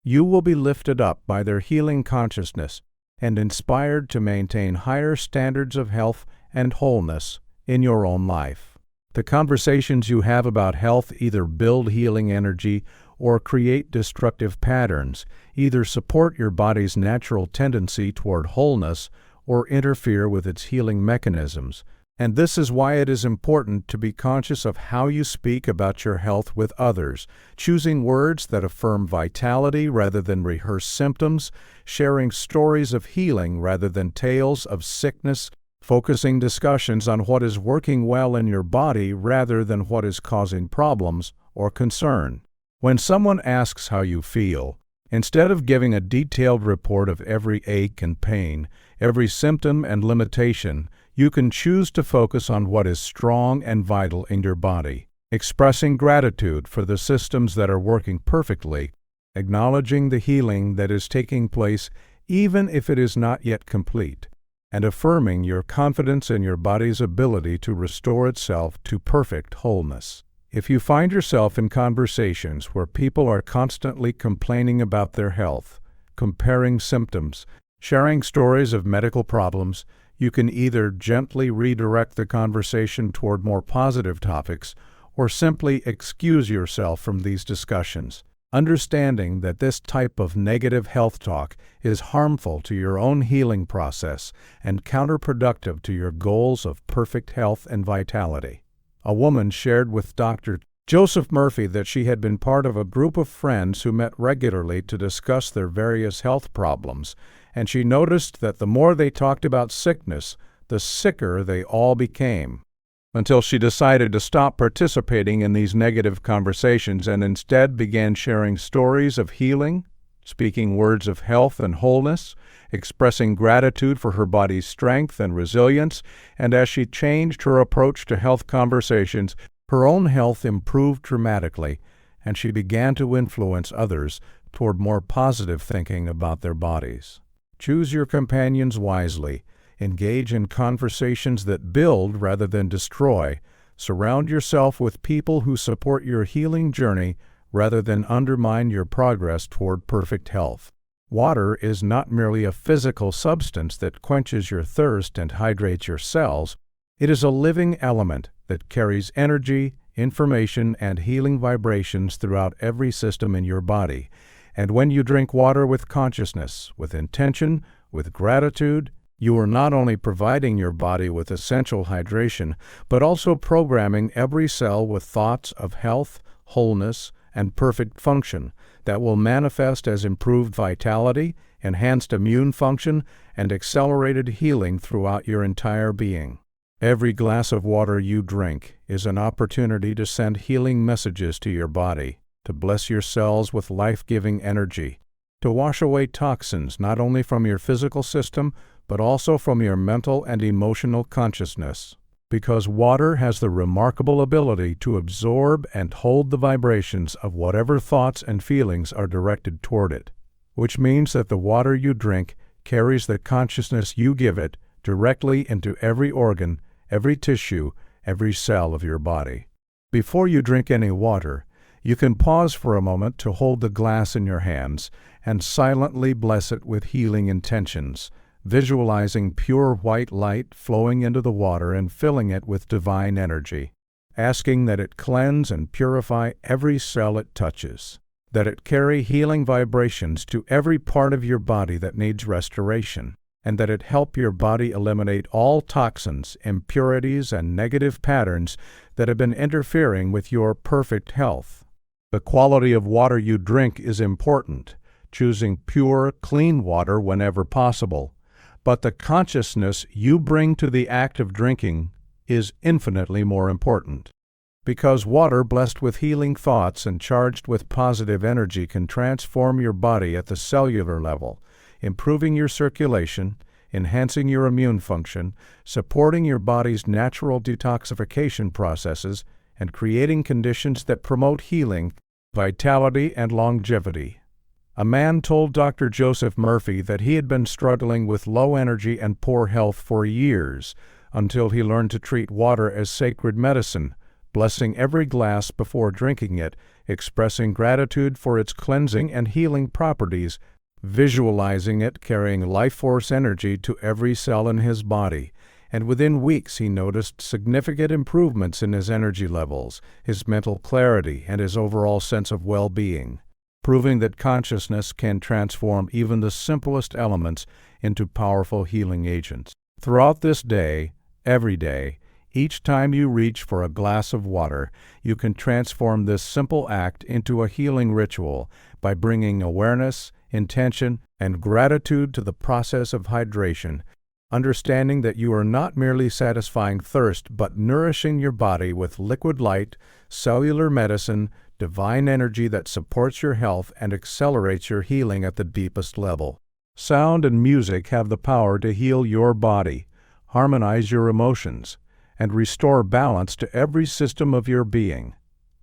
you will be lifted up by their healing consciousness and inspired to maintain higher standards of health and wholeness in your own life. The conversations you have about health either build healing energy or create destructive patterns, either support your body's natural tendency toward wholeness or interfere with its healing mechanisms. And this is why it is important to be conscious of how you speak about your health with others, choosing words that affirm vitality rather than rehearse symptoms, sharing stories of healing rather than tales of sickness, focusing discussions on what is working well in your body rather than what is causing problems or concern. When someone asks how you feel, instead of giving a detailed report of every ache and pain, every symptom and limitation, you can choose to focus on what is strong and vital in your body, expressing gratitude for the systems that are working perfectly, acknowledging the healing that is taking place even if it is not yet complete, and affirming your confidence in your body's ability to restore itself to perfect wholeness. If you find yourself in conversations where people are constantly complaining about their health, comparing symptoms, sharing stories of medical problems, you can either gently redirect the conversation toward more positive topics or simply excuse yourself from these discussions, understanding that this type of negative health talk is harmful to your own healing process and counterproductive to your goals of perfect health and vitality. A woman shared with Dr. Joseph Murphy that she had been part of a group of friends who met regularly to discuss their various health problems, and she noticed that the more they talked about sickness, the sicker they all became, until she decided to stop participating in these negative conversations and instead began sharing stories of healing, speaking words of health and wholeness, expressing gratitude for her body's strength and resilience, and as she changed her approach to health conversations, her own health improved dramatically, and she began to influence others toward more positive thinking about their bodies. Choose your companions wisely. Engage in conversations that build rather than destroy. Surround yourself with people who support your healing journey rather than undermine your progress toward perfect health. Water is not merely a physical substance that quenches your thirst and hydrates your cells. It is a living element that carries energy, information, and healing vibrations throughout every system in your body. And when you drink water with consciousness, with intention, with gratitude, you are not only providing your body with essential hydration, but also programming every cell with thoughts of health, wholeness, and perfect function that will manifest as improved vitality, enhanced immune function, and accelerated healing throughout your entire being. Every glass of water you drink is an opportunity to send healing messages to your body, to bless your cells with life-giving energy, to wash away toxins not only from your physical system, but also from your mental and emotional consciousness. Because water has the remarkable ability to absorb and hold the vibrations of whatever thoughts and feelings are directed toward it, which means that the water you drink carries the consciousness you give it directly into every organ, every tissue, every cell of your body. Before you drink any water, you can pause for a moment to hold the glass in your hands and silently bless it with healing intentions, visualizing pure white light flowing into the water and filling it with divine energy, asking that it cleanse and purify every cell it touches, that it carry healing vibrations to every part of your body that needs restoration, and that it help your body eliminate all toxins, impurities, and negative patterns that have been interfering with your perfect health. The quality of water you drink is important, choosing pure, clean water whenever possible. But the consciousness you bring to the act of drinking is infinitely more important. Because water blessed with healing thoughts and charged with positive energy can transform your body at the cellular level, improving your circulation, enhancing your immune function, supporting your body's natural detoxification processes, and creating conditions that promote healing, vitality, and longevity. A man told Dr. Joseph Murphy that he had been struggling with low energy and poor health for years until he learned to treat water as sacred medicine, blessing every glass before drinking it, expressing gratitude for its cleansing and healing properties, visualizing it carrying life force energy to every cell in his body, and within weeks he noticed significant improvements in his energy levels, his mental clarity, and his overall sense of well-being, proving that consciousness can transform even the simplest elements into powerful healing agents. Throughout this day, every day, each time you reach for a glass of water, you can transform this simple act into a healing ritual by bringing awareness, intention, and gratitude to the process of hydration, understanding that you are not merely satisfying thirst but nourishing your body with liquid light, cellular medicine, divine energy that supports your health and accelerates your healing at the deepest level. Sound and music have the power to heal your body, harmonize your emotions, and restore balance to every system of your being.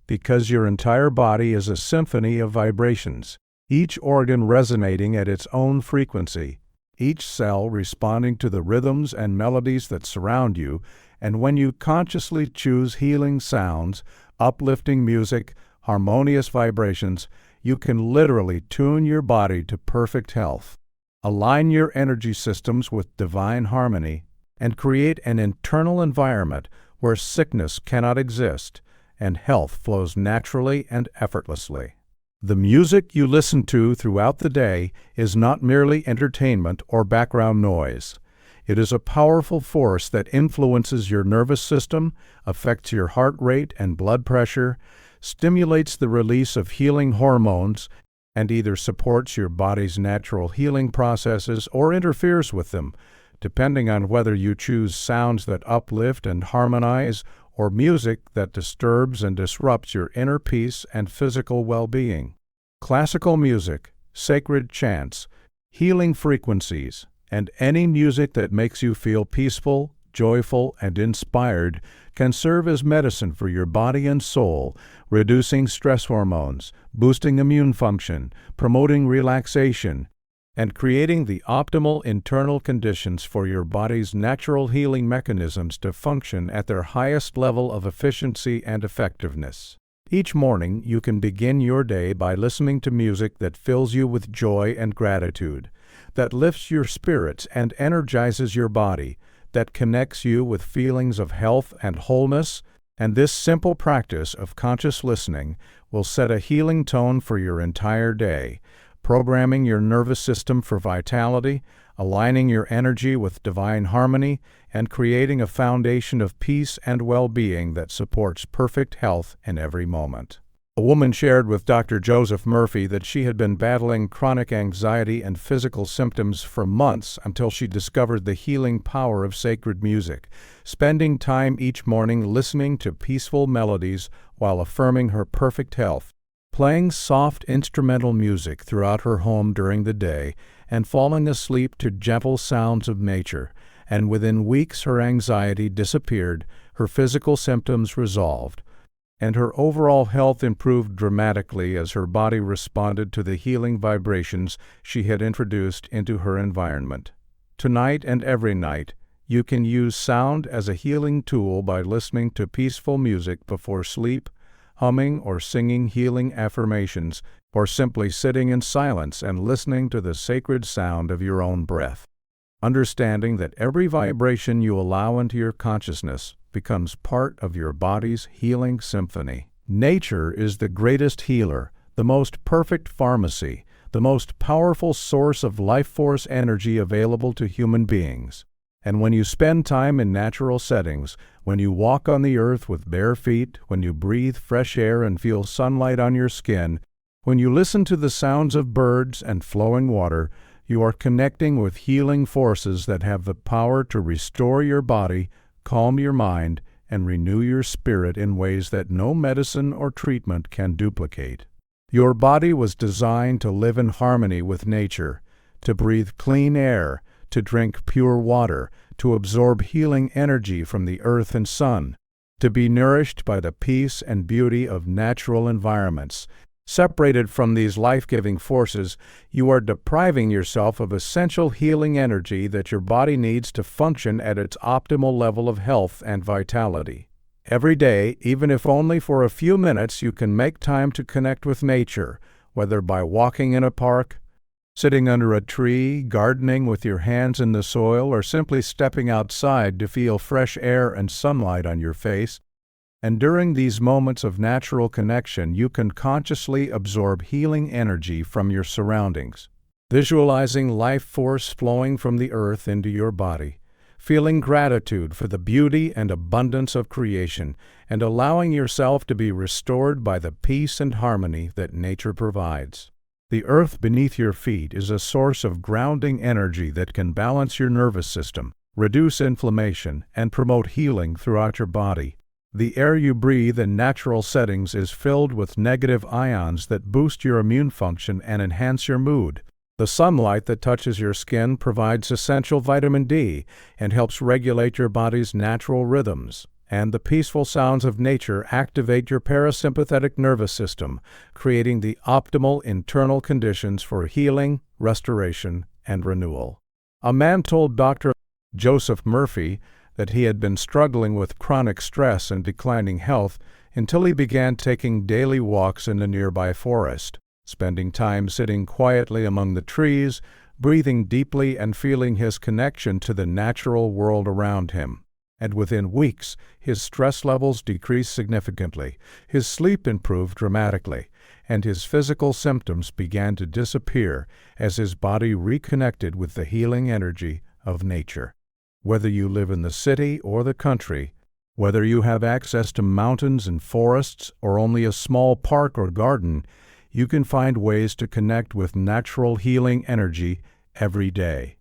Because your entire body is a symphony of vibrations, each organ resonating at its own frequency, each cell responding to the rhythms and melodies that surround you, and when you consciously choose healing sounds, uplifting music, harmonious vibrations, you can literally tune your body to perfect health, align your energy systems with divine harmony, and create an internal environment where sickness cannot exist and health flows naturally and effortlessly. The music you listen to throughout the day is not merely entertainment or background noise. It is a powerful force that influences your nervous system, affects your heart rate and blood pressure, stimulates the release of healing hormones, and either supports your body's natural healing processes or interferes with them, depending on whether you choose sounds that uplift and harmonize or music that disturbs and disrupts your inner peace and physical well-being. Classical music, sacred chants, healing frequencies, and any music that makes you feel peaceful, joyful, and inspired can serve as medicine for your body and soul, reducing stress hormones, boosting immune function, promoting relaxation, and creating the optimal internal conditions for your body's natural healing mechanisms to function at their highest level of efficiency and effectiveness. Each morning, you can begin your day by listening to music that fills you with joy and gratitude, that lifts your spirits and energizes your body, that connects you with feelings of health and wholeness, And this simple practice of conscious listening will set a healing tone for your entire day, programming your nervous system for vitality, aligning your energy with divine harmony, and creating a foundation of peace and well-being that supports perfect health in every moment. A woman shared with Dr. Joseph Murphy that she had been battling chronic anxiety and physical symptoms for months until she discovered the healing power of sacred music, spending time each morning listening to peaceful melodies while affirming her perfect health, playing soft instrumental music throughout her home during the day, and falling asleep to gentle sounds of nature. And within weeks her anxiety disappeared, her physical symptoms resolved, and her overall health improved dramatically as her body responded to the healing vibrations she had introduced into her environment. Tonight and every night, you can use sound as a healing tool by listening to peaceful music before sleep, humming or singing healing affirmations, or simply sitting in silence and listening to the sacred sound of your own breath. Understanding that every vibration you allow into your consciousness becomes part of your body's healing symphony. Nature is the greatest healer, the most perfect pharmacy, the most powerful source of life force energy available to human beings. And when you spend time in natural settings, when you walk on the earth with bare feet, when you breathe fresh air and feel sunlight on your skin, when you listen to the sounds of birds and flowing water, you are connecting with healing forces that have the power to restore your body, calm your mind, and renew your spirit in ways that no medicine or treatment can duplicate. Your body was designed to live in harmony with nature, to breathe clean air, to drink pure water, to absorb healing energy from the earth and sun, to be nourished by the peace and beauty of natural environments. Separated from these life-giving forces, you are depriving yourself of essential healing energy that your body needs to function at its optimal level of health and vitality. Every day, even if only for a few minutes, you can make time to connect with nature, whether by walking in a park, sitting under a tree, gardening with your hands in the soil, or simply stepping outside to feel fresh air and sunlight on your face. And during these moments of natural connection, you can consciously absorb healing energy from your surroundings, visualizing life force flowing from the earth into your body, feeling gratitude for the beauty and abundance of creation, and allowing yourself to be restored by the peace and harmony that nature provides. The earth beneath your feet is a source of grounding energy that can balance your nervous system, reduce inflammation, and promote healing throughout your body. The air you breathe in natural settings is filled with negative ions that boost your immune function and enhance your mood. The sunlight that touches your skin provides essential vitamin D and helps regulate your body's natural rhythms. And the peaceful sounds of nature activate your parasympathetic nervous system, creating the optimal internal conditions for healing, restoration, and renewal. A man told Dr. Joseph Murphy that he had been struggling with chronic stress and declining health until he began taking daily walks in a nearby forest, spending time sitting quietly among the trees, breathing deeply and feeling his connection to the natural world around him. And within weeks, his stress levels decreased significantly, his sleep improved dramatically, and his physical symptoms began to disappear as his body reconnected with the healing energy of nature. Whether you live in the city or the country, whether you have access to mountains and forests or only a small park or garden, you can find ways to connect with natural healing energy every day.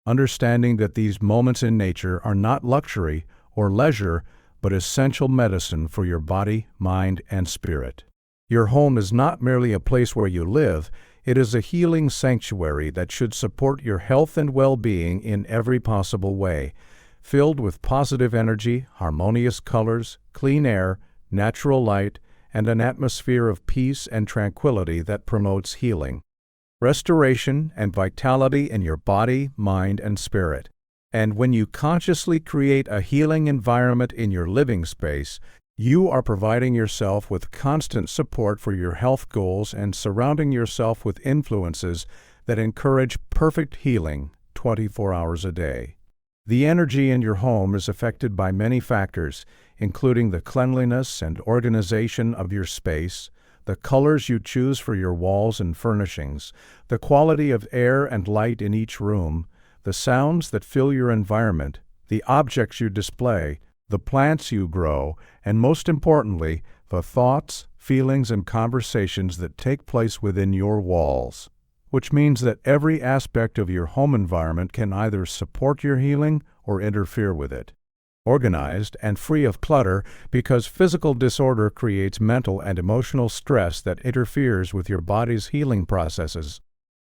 Understanding that these moments in nature are not luxury or leisure, but essential medicine for your body, mind, and spirit. Your home is not merely a place where you live, it is a healing sanctuary that should support your health and well-being in every possible way, filled with positive energy, harmonious colors, clean air, natural light, and an atmosphere of peace and tranquility that promotes healing, restoration, and vitality in your body, mind, and spirit. And when you consciously create a healing environment in your living space, you are providing yourself with constant support for your health goals and surrounding yourself with influences that encourage perfect healing 24 hours a day. The energy in your home is affected by many factors, including the cleanliness and organization of your space, the colors you choose for your walls and furnishings, the quality of air and light in each room, the sounds that fill your environment, the objects you display, the plants you grow, and most importantly, the thoughts, feelings, and conversations that take place within your walls. Which means that every aspect of your home environment can either support your healing or interfere with it. Organized and free of clutter, because physical disorder creates mental and emotional stress that interferes with your body's healing processes,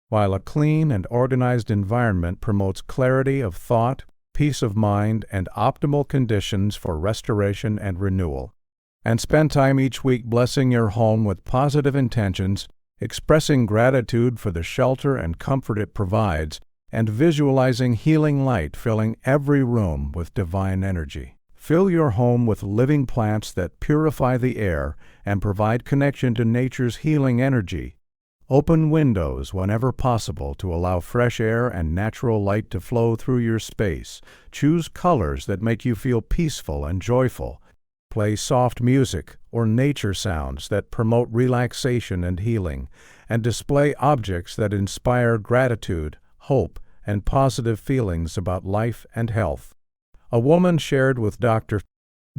while a clean and organized environment promotes clarity of thought, peace of mind, and optimal conditions for restoration and renewal. And spend time each week blessing your home with positive intentions, expressing gratitude for the shelter and comfort it provides, and visualizing healing light filling every room with divine energy. Fill your home with living plants that purify the air and provide connection to nature's healing energy. Open windows whenever possible to allow fresh air and natural light to flow through your space. Choose colors that make you feel peaceful and joyful. Play soft music or nature sounds that promote relaxation and healing, and display objects that inspire gratitude, hope, and positive feelings about life and health. A woman shared with Dr.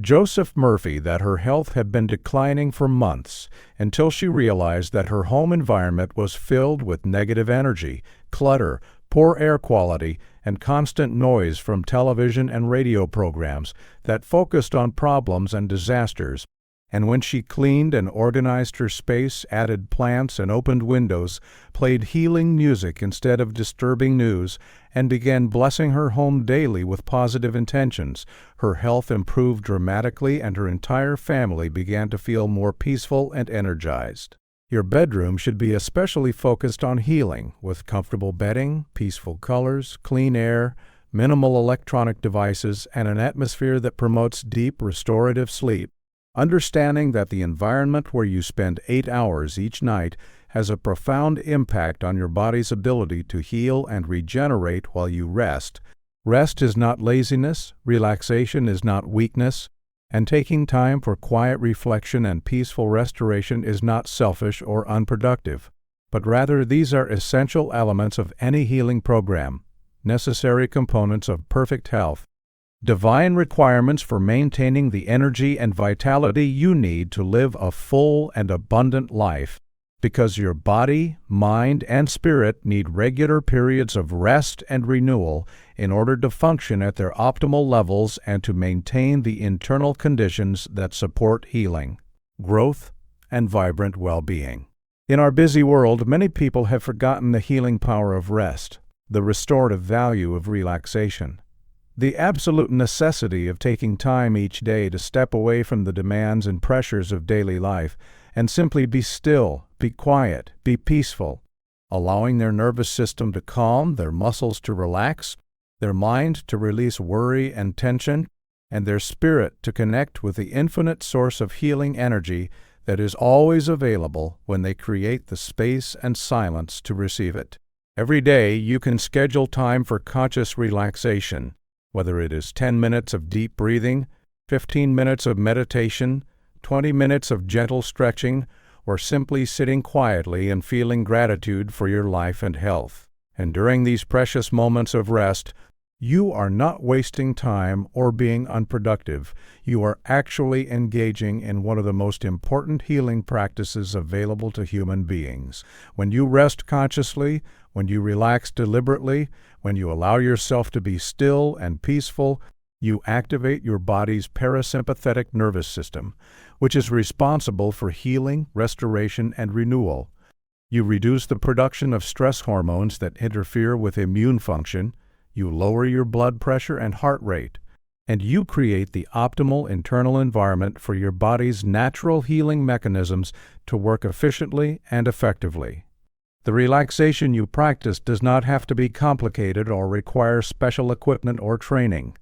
Joseph Murphy that her health had been declining for months until she realized that her home environment was filled with negative energy, clutter, poor air quality, and constant noise from television and radio programs that focused on problems and disasters. And when she cleaned and organized her space, added plants and opened windows, played healing music instead of disturbing news, and began blessing her home daily with positive intentions, her health improved dramatically and her entire family began to feel more peaceful and energized. Your bedroom should be especially focused on healing, with comfortable bedding, peaceful colors, clean air, minimal electronic devices, and an atmosphere that promotes deep, restorative sleep. Understanding that the environment where you spend 8 hours each night has a profound impact on your body's ability to heal and regenerate while you rest. Rest is not laziness, relaxation is not weakness, and taking time for quiet reflection and peaceful restoration is not selfish or unproductive, but rather these are essential elements of any healing program, necessary components of perfect health. Divine requirements for maintaining the energy and vitality you need to live a full and abundant life, because your body, mind, and spirit need regular periods of rest and renewal in order to function at their optimal levels and to maintain the internal conditions that support healing, growth, and vibrant well-being. In our busy world, many people have forgotten the healing power of rest, the restorative value of relaxation, the absolute necessity of taking time each day to step away from the demands and pressures of daily life and simply be still, be quiet, be peaceful, allowing their nervous system to calm, their muscles to relax, their mind to release worry and tension, and their spirit to connect with the infinite source of healing energy that is always available when they create the space and silence to receive it. Every day you can schedule time for conscious relaxation, whether it is 10 minutes of deep breathing, 15 minutes of meditation, 20 minutes of gentle stretching, or simply sitting quietly and feeling gratitude for your life and health. And during these precious moments of rest, you are not wasting time or being unproductive. You are actually engaging in one of the most important healing practices available to human beings. When you rest consciously, when you relax deliberately, when you allow yourself to be still and peaceful, you activate your body's parasympathetic nervous system, which is responsible for healing, restoration, and renewal. You reduce the production of stress hormones that interfere with immune function, you lower your blood pressure and heart rate, and you create the optimal internal environment for your body's natural healing mechanisms to work efficiently and effectively. The relaxation you practice does not have to be complicated or require special equipment or training.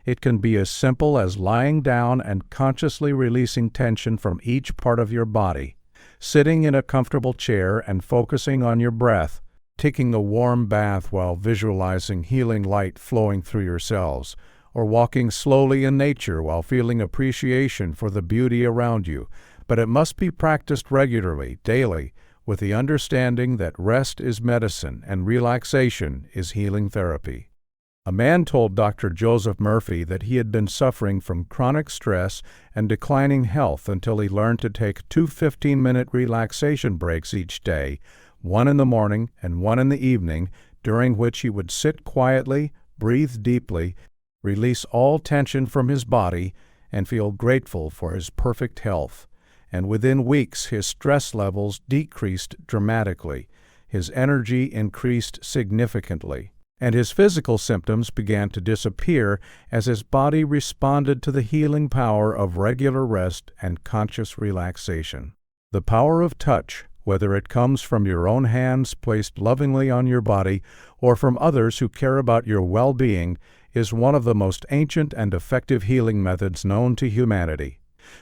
It can be as simple as lying down and consciously releasing tension from each part of your body, sitting in a comfortable chair and focusing on your breath, taking a warm bath while visualizing healing light flowing through your cells, or walking slowly in nature while feeling appreciation for the beauty around you. But it must be practiced regularly, daily, with the understanding that rest is medicine and relaxation is healing therapy. A man told Dr. Joseph Murphy that he had been suffering from chronic stress and declining health until he learned to take 2 15-minute relaxation breaks each day, one in the morning and one in the evening, during which he would sit quietly, breathe deeply, release all tension from his body, and feel grateful for his perfect health. And within weeks his stress levels decreased dramatically, his energy increased significantly, and his physical symptoms began to disappear as his body responded to the healing power of regular rest and conscious relaxation. The power of touch, whether it comes from your own hands placed lovingly on your body or from others who care about your well-being, is one of the most ancient and effective healing methods known to humanity.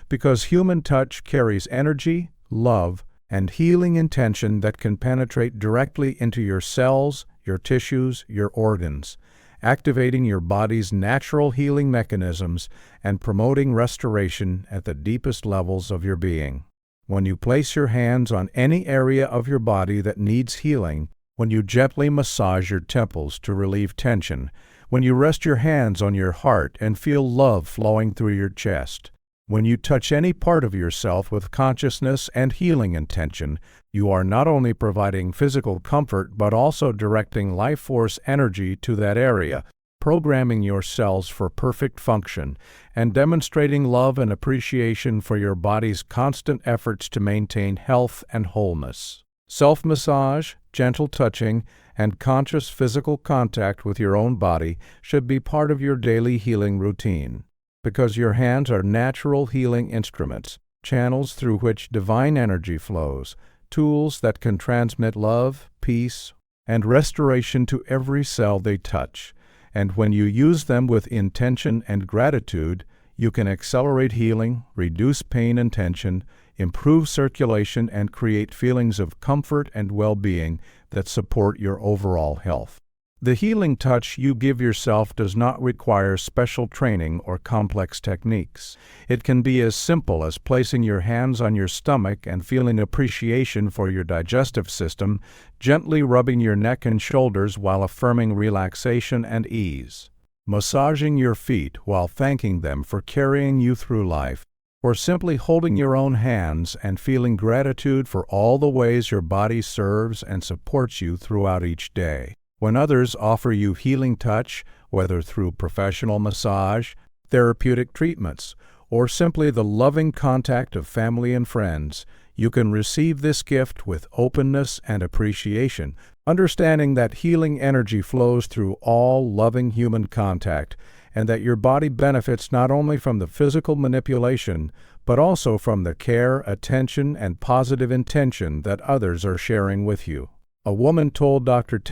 Because human touch carries energy, love, and healing intention that can penetrate directly into your cells, your tissues, your organs, activating your body's natural healing mechanisms and promoting restoration at the deepest levels of your being. When you place your hands on any area of your body that needs healing, when you gently massage your temples to relieve tension, when you rest your hands on your heart and feel love flowing through your chest, when you touch any part of yourself with consciousness and healing intention, you are not only providing physical comfort but also directing life force energy to that area, programming your cells for perfect function, and demonstrating love and appreciation for your body's constant efforts to maintain health and wholeness. Self-massage, gentle touching, and conscious physical contact with your own body should be part of your daily healing routine. Because your hands are natural healing instruments, channels through which divine energy flows, tools that can transmit love, peace, and restoration to every cell they touch. And when you use them with intention and gratitude, you can accelerate healing, reduce pain and tension, improve circulation, and create feelings of comfort and well-being that support your overall health. The healing touch you give yourself does not require special training or complex techniques. It can be as simple as placing your hands on your stomach and feeling appreciation for your digestive system, gently rubbing your neck and shoulders while affirming relaxation and ease, massaging your feet while thanking them for carrying you through life, or simply holding your own hands and feeling gratitude for all the ways your body serves and supports you throughout each day. When others offer you healing touch, whether through professional massage, therapeutic treatments, or simply the loving contact of family and friends, you can receive this gift with openness and appreciation, understanding that healing energy flows through all loving human contact, and that your body benefits not only from the physical manipulation, but also from the care, attention, and positive intention that others are sharing with you. A woman told Dr.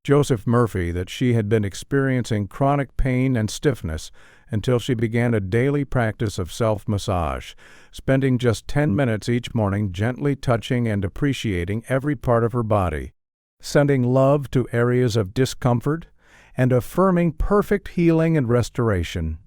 Joseph Murphy that she had been experiencing chronic pain and stiffness until she began a daily practice of self-massage, spending just 10 minutes each morning gently touching and appreciating every part of her body, sending love to areas of discomfort, and affirming perfect healing and restoration.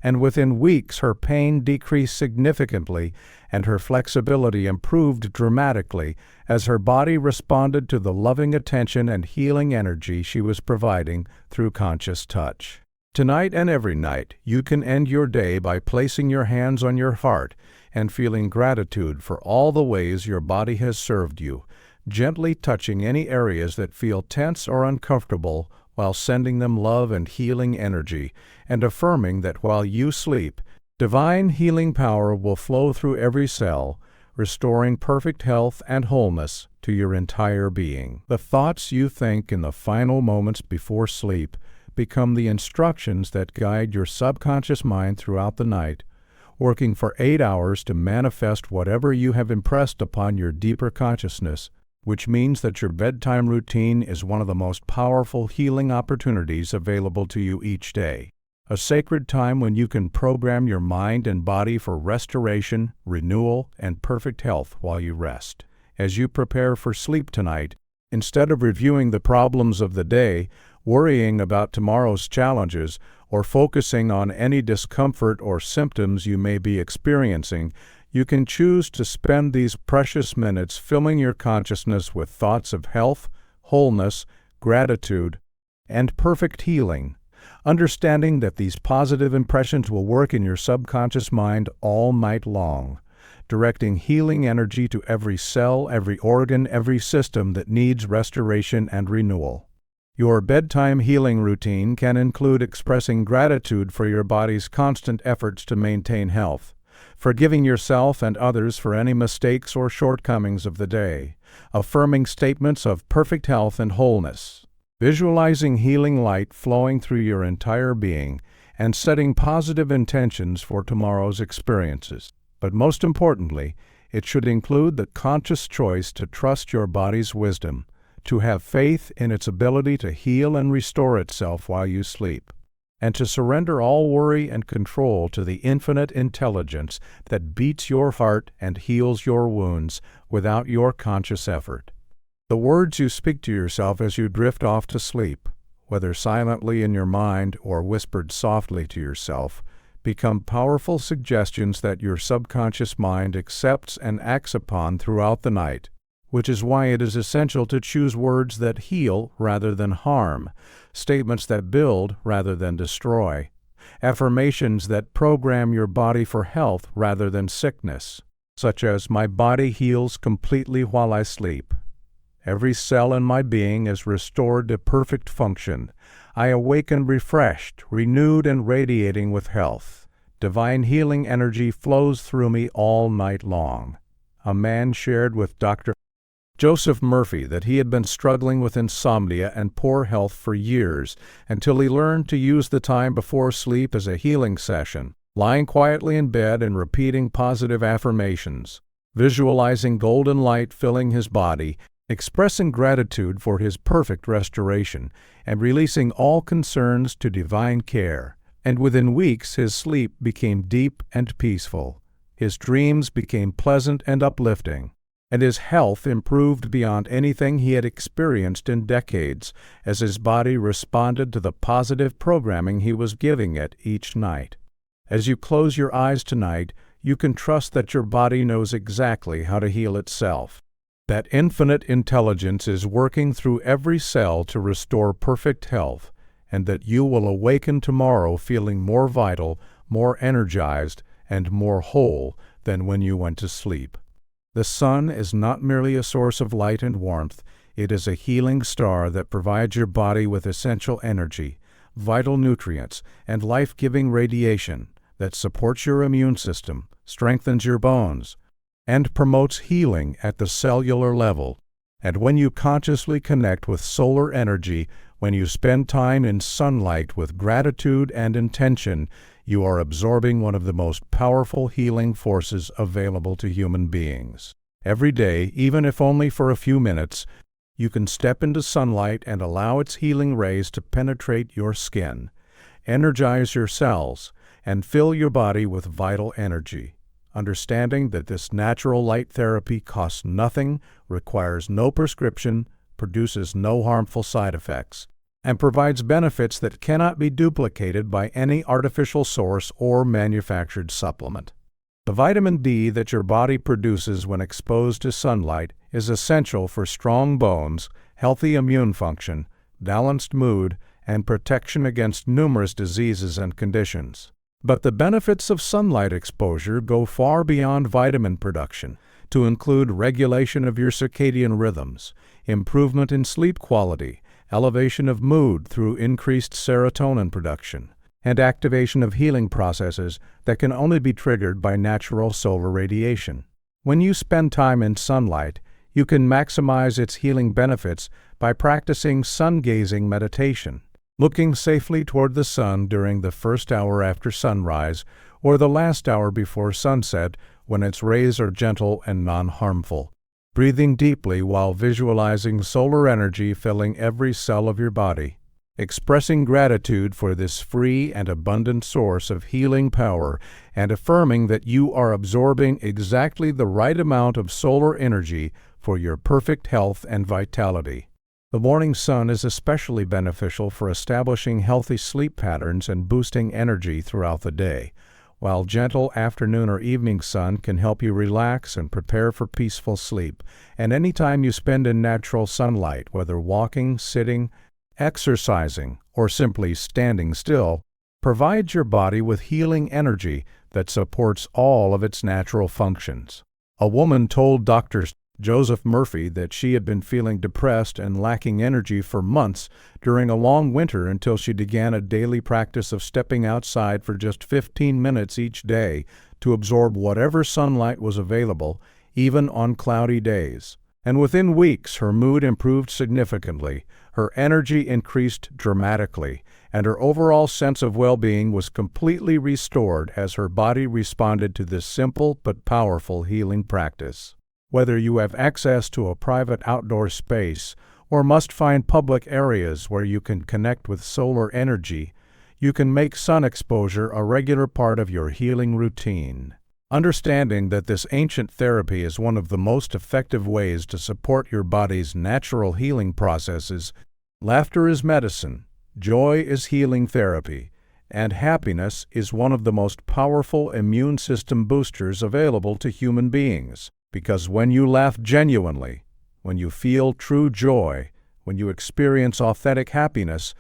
And within weeks her pain decreased significantly and her flexibility improved dramatically as her body responded to the loving attention and healing energy she was providing through conscious touch. Tonight and every night, you can end your day by placing your hands on your heart and feeling gratitude for all the ways your body has served you, gently touching any areas that feel tense or uncomfortable while sending them love and healing energy, and affirming that while you sleep, divine healing power will flow through every cell, restoring perfect health and wholeness to your entire being. The thoughts you think in the final moments before sleep become the instructions that guide your subconscious mind throughout the night, working for 8 hours to manifest whatever you have impressed upon your deeper consciousness, which means that your bedtime routine is one of the most powerful healing opportunities available to you each day. A sacred time when you can program your mind and body for restoration, renewal, and perfect health while you rest. As you prepare for sleep tonight, Instead of reviewing the problems of the day, worrying about tomorrow's challenges, or focusing on any discomfort or symptoms you may be experiencing, you can choose to spend these precious minutes filling your consciousness with thoughts of health, wholeness, gratitude, and perfect healing, understanding that these positive impressions will work in your subconscious mind all night long, directing healing energy to every cell, every organ, every system that needs restoration and renewal. Your bedtime healing routine can include expressing gratitude for your body's constant efforts to maintain health, forgiving yourself and others for any mistakes or shortcomings of the day, affirming statements of perfect health and wholeness, visualizing healing light flowing through your entire being, and setting positive intentions for tomorrow's experiences. But most importantly, it should include the conscious choice to trust your body's wisdom, to have faith in its ability to heal and restore itself while you sleep, and to surrender all worry and control to the infinite intelligence that beats your heart and heals your wounds without your conscious effort. The words you speak to yourself as you drift off to sleep, whether silently in your mind or whispered softly to yourself, become powerful suggestions that your subconscious mind accepts and acts upon throughout the night, which is why it is essential to choose words that heal rather than harm, statements that build rather than destroy, affirmations that program your body for health rather than sickness, such as, "My body heals completely while I sleep. Every cell in my being is restored to perfect function. I awaken refreshed, renewed, and radiating with health. Divine healing energy flows through me all night long." A man shared with Dr. Joseph Murphy that he had been struggling with insomnia and poor health for years until he learned to use the time before sleep as a healing session, lying quietly in bed and repeating positive affirmations, visualizing golden light filling his body, expressing gratitude for his perfect restoration, and releasing all concerns to divine care. And within weeks his sleep became deep and peaceful. His dreams became pleasant and uplifting, and his health improved beyond anything he had experienced in decades as his body responded to the positive programming he was giving it each night. As you close your eyes tonight, you can trust that your body knows exactly how to heal itself, that infinite intelligence is working through every cell to restore perfect health, and that you will awaken tomorrow feeling more vital, more energized, and more whole than when you went to sleep. The sun is not merely a source of light and warmth, it is a healing star that provides your body with essential energy, vital nutrients, and life-giving radiation that supports your immune system, strengthens your bones, and promotes healing at the cellular level. And when you consciously connect with solar energy, when you spend time in sunlight with gratitude and intention, you are absorbing one of the most powerful healing forces available to human beings. Every day, even if only for a few minutes, you can step into sunlight and allow its healing rays to penetrate your skin, energize your cells, and fill your body with vital energy. Understanding that this natural light therapy costs nothing, requires no prescription, produces no harmful side effects, and provides benefits that cannot be duplicated by any artificial source or manufactured supplement. The vitamin D that your body produces when exposed to sunlight is essential for strong bones, healthy immune function, balanced mood, and protection against numerous diseases and conditions. But the benefits of sunlight exposure go far beyond vitamin production, to include regulation of your circadian rhythms, improvement in sleep quality, elevation of mood through increased serotonin production, and activation of healing processes that can only be triggered by natural solar radiation. When you spend time in sunlight, you can maximize its healing benefits by practicing sun-gazing meditation, looking safely toward the sun during the first hour after sunrise or the last hour before sunset when its rays are gentle and non-harmful. Breathing deeply while visualizing solar energy filling every cell of your body, expressing gratitude for this free and abundant source of healing power, and affirming that you are absorbing exactly the right amount of solar energy for your perfect health and vitality. The morning sun is especially beneficial for establishing healthy sleep patterns and boosting energy throughout the day, while gentle afternoon or evening sun can help you relax and prepare for peaceful sleep. And any time you spend in natural sunlight, whether walking, sitting, exercising, or simply standing still, provides your body with healing energy that supports all of its natural functions. A woman told Dr. Joseph Murphy that she had been feeling depressed and lacking energy for months during a long winter until she began a daily practice of stepping outside for just 15 minutes each day to absorb whatever sunlight was available, even on cloudy days. And within weeks, her mood improved significantly, her energy increased dramatically, and her overall sense of well-being was completely restored as her body responded to this simple but powerful healing practice. Whether you have access to a private outdoor space or must find public areas where you can connect with solar energy, you can make sun exposure a regular part of your healing routine. Understanding that this ancient therapy is one of the most effective ways to support your body's natural healing processes, laughter is medicine, joy is healing therapy, and happiness is one of the most powerful immune system boosters available to human beings. Because when you laugh genuinely, when you feel true joy, when you experience authentic happiness,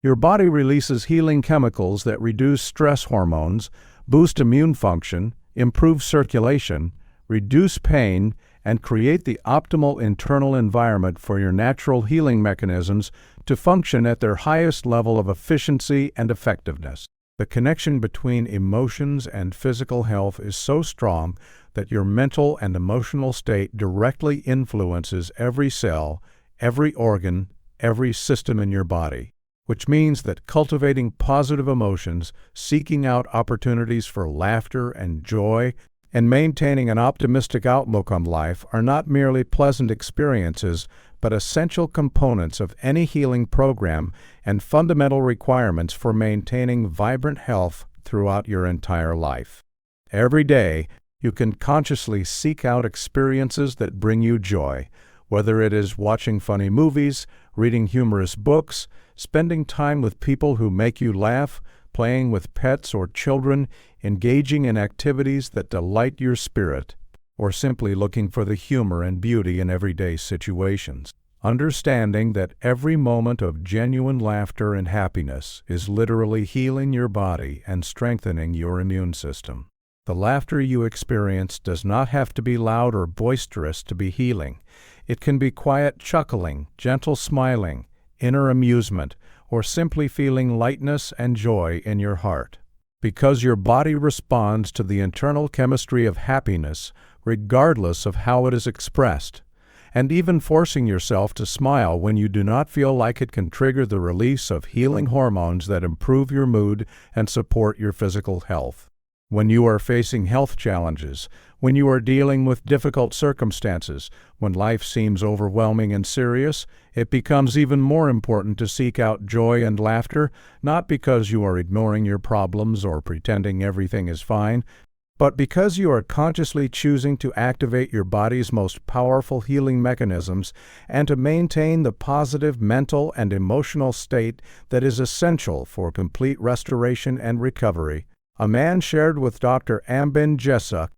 your body releases healing chemicals that reduce stress hormones, boost immune function, improve circulation, reduce pain, and create the optimal internal environment for your natural healing mechanisms to function at their highest level of efficiency and effectiveness. The connection between emotions and physical health is so strong that your mental and emotional state directly influences every cell, every organ, every system in your body, which means that cultivating positive emotions, seeking out opportunities for laughter and joy, and maintaining an optimistic outlook on life are not merely pleasant experiences, but essential components of any healing program and fundamental requirements for maintaining vibrant health throughout your entire life. Every day, you can consciously seek out experiences that bring you joy, whether it is watching funny movies, reading humorous books, spending time with people who make you laugh, playing with pets or children, engaging in activities that delight your spirit, or simply looking for the humor and beauty in everyday situations. Understanding that every moment of genuine laughter and happiness is literally healing your body and strengthening your immune system. The laughter you experience does not have to be loud or boisterous to be healing. It can be quiet chuckling, gentle smiling, inner amusement, or simply feeling lightness and joy in your heart. Because your body responds to the internal chemistry of happiness regardless of how it is expressed, and even forcing yourself to smile when you do not feel like it can trigger the release of healing hormones that improve your mood and support your physical health. When you are facing health challenges, when you are dealing with difficult circumstances, when life seems overwhelming and serious, it becomes even more important to seek out joy and laughter, not because you are ignoring your problems or pretending everything is fine, but because you are consciously choosing to activate your body's most powerful healing mechanisms and to maintain the positive mental and emotional state that is essential for complete restoration and recovery. A man shared with Dr. Ambin Jessa,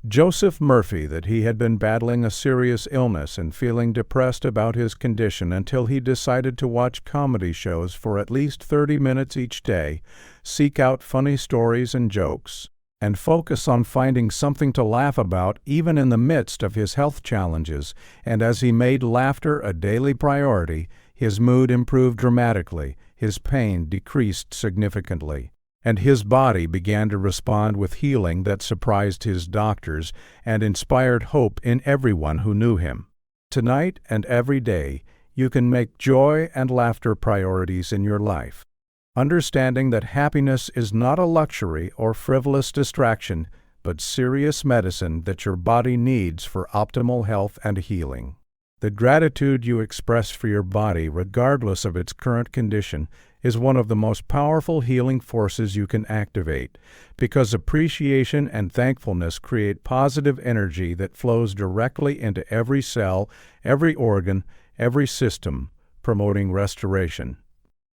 Joseph Murphy, that he had been battling a serious illness and feeling depressed about his condition until he decided to watch comedy shows for at least 30 minutes each day, seek out funny stories and jokes, and focus on finding something to laugh about even in the midst of his health challenges. And as he made laughter a daily priority, his mood improved dramatically, his pain decreased significantly, and his body began to respond with healing that surprised his doctors and inspired hope in everyone who knew him. Tonight and every day, you can make joy and laughter priorities in your life, understanding that happiness is not a luxury or frivolous distraction, but serious medicine that your body needs for optimal health and healing. The gratitude you express for your body, regardless of its current condition, is one of the most powerful healing forces you can activate, because appreciation and thankfulness create positive energy that flows directly into every cell, every organ, every system, promoting restoration,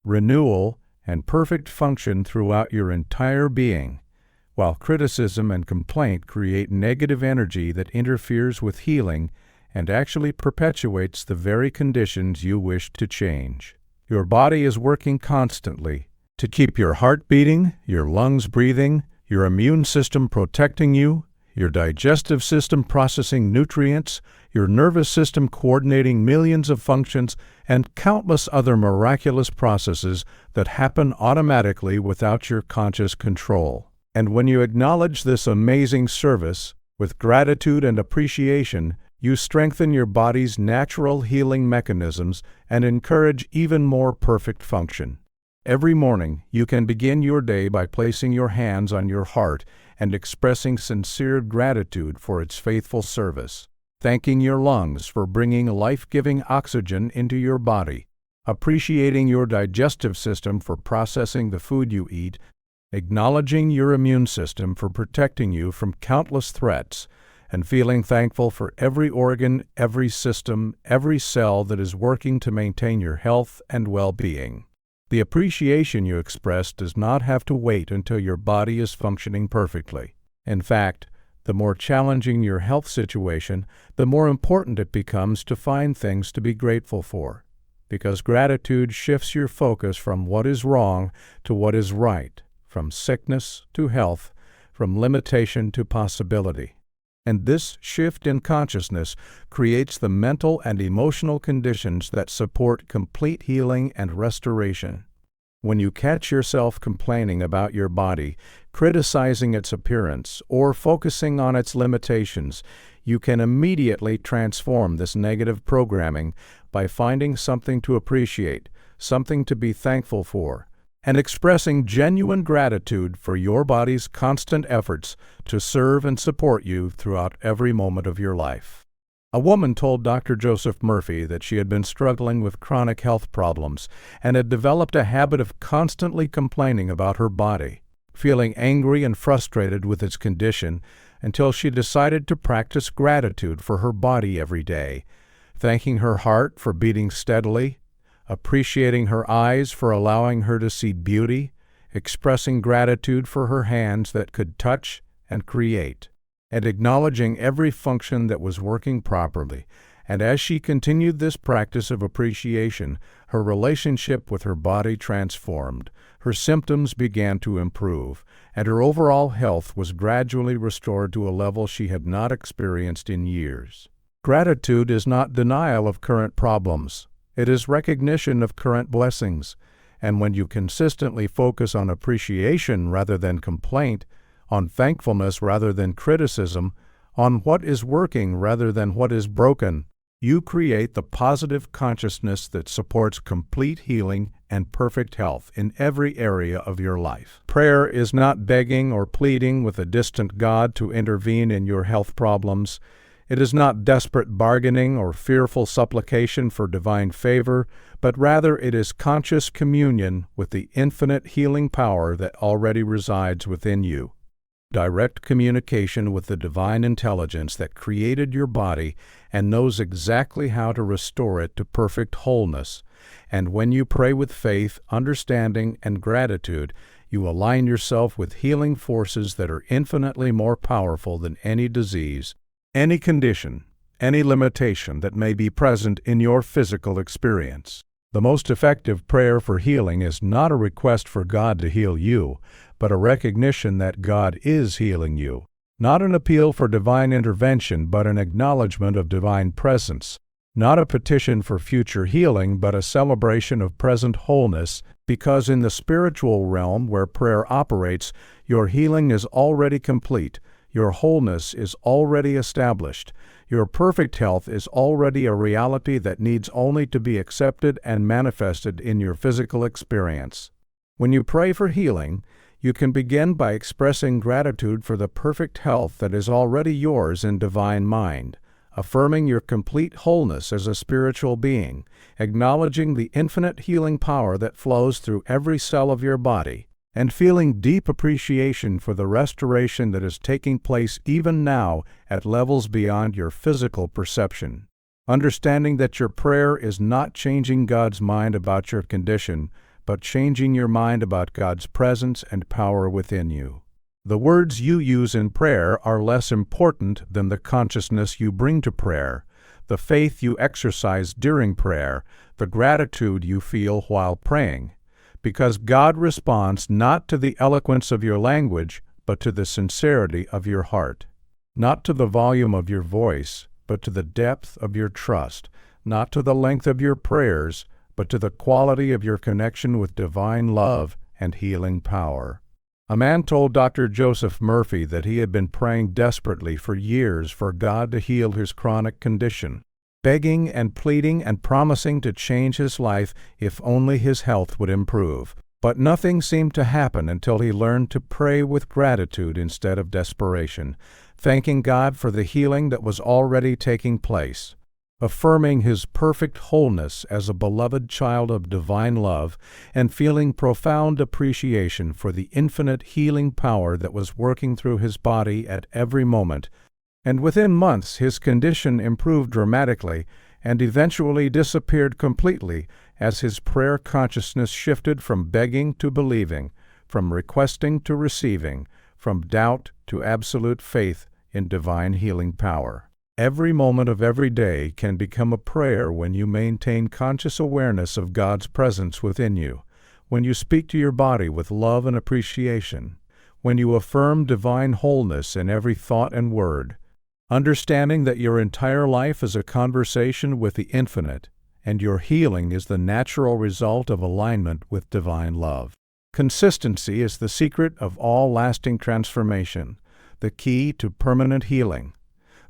renewal, and perfect function throughout your entire being, while criticism and complaint create negative energy that interferes with healing and actually perpetuates the very conditions you wish to change. Your body is working constantly to keep your heart beating, your lungs breathing, your immune system protecting you, your digestive system processing nutrients, your nervous system coordinating millions of functions, and countless other miraculous processes that happen automatically without your conscious control. And when you acknowledge this amazing service with gratitude and appreciation, you strengthen your body's natural healing mechanisms and encourage even more perfect function. Every morning, you can begin your day by placing your hands on your heart and expressing sincere gratitude for its faithful service, thanking your lungs for bringing life-giving oxygen into your body, appreciating your digestive system for processing the food you eat, acknowledging your immune system for protecting you from countless threats, and feeling thankful for every organ, every system, every cell that is working to maintain your health and well-being. The appreciation you express does not have to wait until your body is functioning perfectly. In fact, the more challenging your health situation, the more important it becomes to find things to be grateful for, because gratitude shifts your focus from what is wrong to what is right, from sickness to health, from limitation to possibility. And this shift in consciousness creates the mental and emotional conditions that support complete healing and restoration. When you catch yourself complaining about your body, criticizing its appearance, or focusing on its limitations, you can immediately transform this negative programming by finding something to appreciate, something to be thankful for, and expressing genuine gratitude for your body's constant efforts to serve and support you throughout every moment of your life. A woman told Dr. Joseph Murphy that she had been struggling with chronic health problems and had developed a habit of constantly complaining about her body, feeling angry and frustrated with its condition until she decided to practice gratitude for her body every day, thanking her heart for beating steadily, appreciating her eyes for allowing her to see beauty, expressing gratitude for her hands that could touch and create, and acknowledging every function that was working properly. And as she continued this practice of appreciation, her relationship with her body transformed, her symptoms began to improve, and her overall health was gradually restored to a level she had not experienced in years. Gratitude is not denial of current problems. It is recognition of current blessings, and when you consistently focus on appreciation rather than complaint, on thankfulness rather than criticism, on what is working rather than what is broken, you create the positive consciousness that supports complete healing and perfect health in every area of your life. Prayer is not begging or pleading with a distant God to intervene in your health problems. It is not desperate bargaining or fearful supplication for divine favor, but rather it is conscious communion with the infinite healing power that already resides within you. Direct communication with the divine intelligence that created your body and knows exactly how to restore it to perfect wholeness. And when you pray with faith, understanding, and gratitude, you align yourself with healing forces that are infinitely more powerful than any disease, any condition, any limitation that may be present in your physical experience. The most effective prayer for healing is not a request for God to heal you, but a recognition that God is healing you. Not an appeal for divine intervention, but an acknowledgement of divine presence. Not a petition for future healing, but a celebration of present wholeness, because in the spiritual realm where prayer operates, your healing is already complete. Your wholeness is already established. Your perfect health is already a reality that needs only to be accepted and manifested in your physical experience. When you pray for healing, you can begin by expressing gratitude for the perfect health that is already yours in divine mind, affirming your complete wholeness as a spiritual being, acknowledging the infinite healing power that flows through every cell of your body, and feeling deep appreciation for the restoration that is taking place even now at levels beyond your physical perception. understanding that your prayer is not changing God's mind about your condition, but changing your mind about God's presence and power within you. The words you use in prayer are less important than the consciousness you bring to prayer, the faith you exercise during prayer, the gratitude you feel while praying, because God responds not to the eloquence of your language, but to the sincerity of your heart, not to the volume of your voice, but to the depth of your trust, not to the length of your prayers, but to the quality of your connection with divine love and healing power. A man told Dr. Joseph Murphy that he had been praying desperately for years for God to heal his chronic condition, begging and pleading and promising to change his life if only his health would improve. But nothing seemed to happen until he learned to pray with gratitude instead of desperation, thanking God for the healing that was already taking place, affirming his perfect wholeness as a beloved child of divine love, and feeling profound appreciation for the infinite healing power that was working through his body at every moment. And within months his condition improved dramatically and eventually disappeared completely as his prayer consciousness shifted from begging to believing, from requesting to receiving, from doubt to absolute faith in divine healing power. Every moment of every day can become a prayer when you maintain conscious awareness of God's presence within you, when you speak to your body with love and appreciation, when you affirm divine wholeness in every thought and word, understanding that your entire life is a conversation with the infinite, and your healing is the natural result of alignment with divine love. Consistency is the secret of all lasting transformation, the key to permanent healing,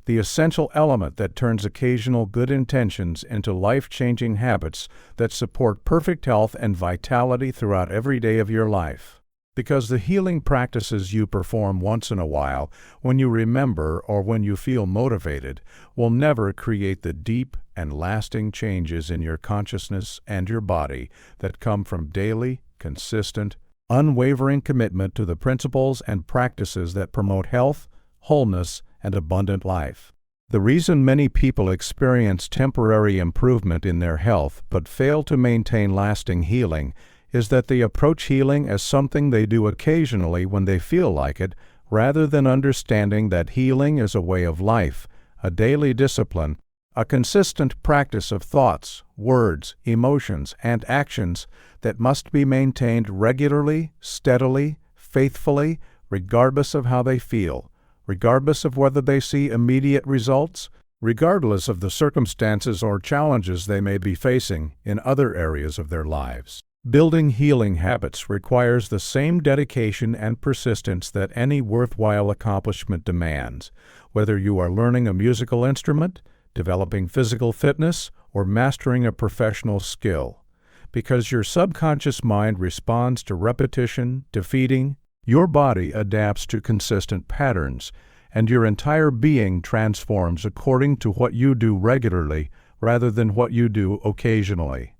the essential element that turns occasional good intentions into life-changing habits that support perfect health and vitality throughout every day of your life. Because the healing practices you perform once in a while, when you remember or when you feel motivated, will never create the deep and lasting changes in your consciousness and your body that come from daily, consistent, unwavering commitment to the principles and practices that promote health, wholeness, and abundant life. The reason many people experience temporary improvement in their health but fail to maintain lasting healing is that they approach healing as something they do occasionally when they feel like it, rather than understanding that healing is a way of life, a daily discipline, a consistent practice of thoughts, words, emotions, and actions that must be maintained regularly, steadily, faithfully, regardless of how they feel, regardless of whether they see immediate results, regardless of the circumstances or challenges they may be facing in other areas of their lives. Building healing habits requires the same dedication and persistence that any worthwhile accomplishment demands, whether you are learning a musical instrument, developing physical fitness, or mastering a professional skill. Because your subconscious mind responds to repetition, to feeding, your body adapts to consistent patterns, and your entire being transforms according to what you do regularly rather than what you do occasionally.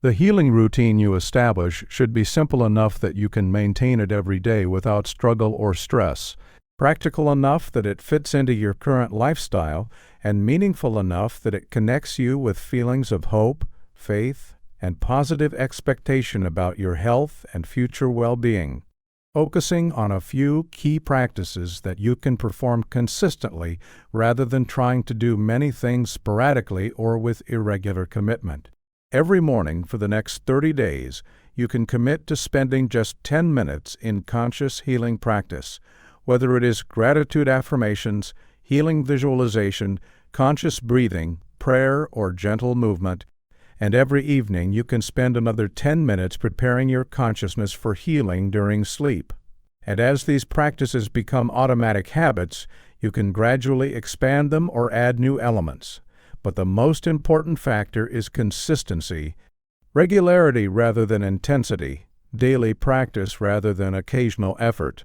The healing routine you establish should be simple enough that you can maintain it every day without struggle or stress, practical enough that it fits into your current lifestyle, and meaningful enough that it connects you with feelings of hope, faith, and positive expectation about your health and future well-being. Focusing on a few key practices that you can perform consistently rather than trying to do many things sporadically or with irregular commitment. Every morning for the next 30 days, you can commit to spending just 10 minutes in conscious healing practice, whether it is gratitude affirmations, healing visualization, conscious breathing, prayer, or gentle movement. And every evening you can spend another 10 minutes preparing your consciousness for healing during sleep. And as these practices become automatic habits, you can gradually expand them or add new elements. But the most important factor is consistency, regularity rather than intensity, daily practice rather than occasional effort.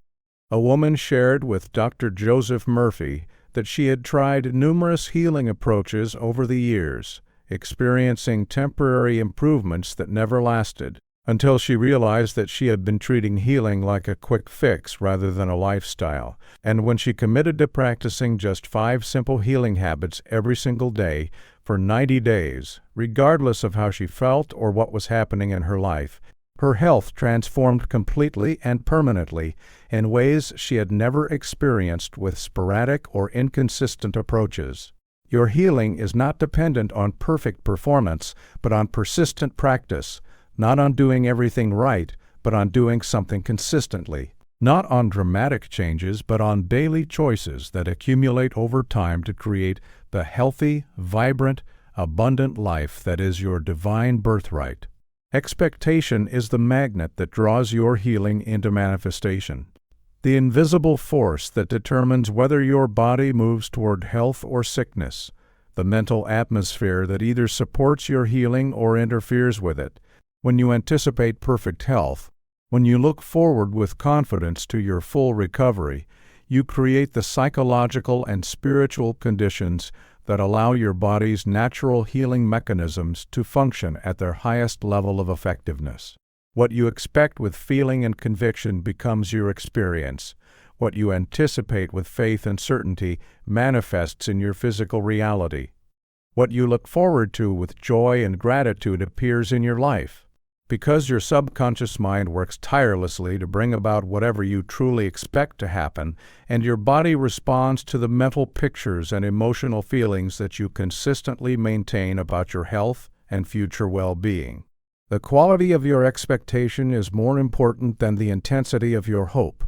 A woman shared with Dr. Joseph Murphy that she had tried numerous healing approaches over the years, experiencing temporary improvements that never lasted. until she realized that she had been treating healing like a quick fix rather than a lifestyle. And when she committed to practicing just 5 simple healing habits every single day for 90 days, regardless of how she felt or what was happening in her life, her health transformed completely and permanently in ways she had never experienced with sporadic or inconsistent approaches. Your healing is not dependent on perfect performance, but on persistent practice, not on doing everything right, but on doing something consistently. Not on dramatic changes, but on daily choices that accumulate over time to create the healthy, vibrant, abundant life that is your divine birthright. Expectation is the magnet that draws your healing into manifestation. The invisible force that determines whether your body moves toward health or sickness. The mental atmosphere that either supports your healing or interferes with it. When you anticipate perfect health, when you look forward with confidence to your full recovery, you create the psychological and spiritual conditions that allow your body's natural healing mechanisms to function at their highest level of effectiveness. What you expect with feeling and conviction becomes your experience. What you anticipate with faith and certainty manifests in your physical reality. What you look forward to with joy and gratitude appears in your life. Because your subconscious mind works tirelessly to bring about whatever you truly expect to happen, and your body responds to the mental pictures and emotional feelings that you consistently maintain about your health and future well-being. The quality of your expectation is more important than the intensity of your hope,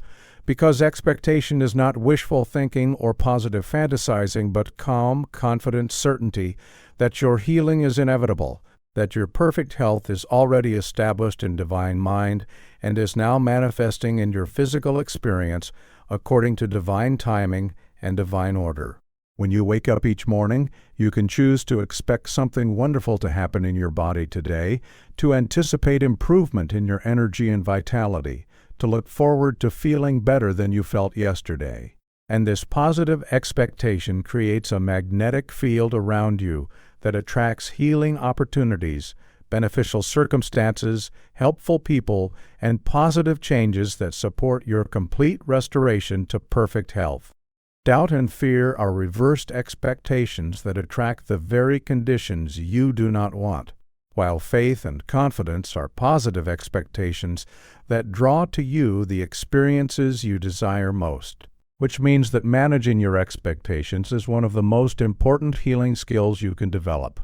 because expectation is not wishful thinking or positive fantasizing, but calm, confident certainty that your healing is inevitable, that your perfect health is already established in divine mind and is now manifesting in your physical experience according to divine timing and divine order. When you wake up each morning, you can choose to expect something wonderful to happen in your body today, to anticipate improvement in your energy and vitality, to look forward to feeling better than you felt yesterday. And this positive expectation creates a magnetic field around you that attracts healing opportunities, beneficial circumstances, helpful people, and positive changes that support your complete restoration to perfect health. Doubt and fear are reversed expectations that attract the very conditions you do not want, while faith and confidence are positive expectations that draw to you the experiences you desire most. Which means that managing your expectations is one of the most important healing skills you can develop,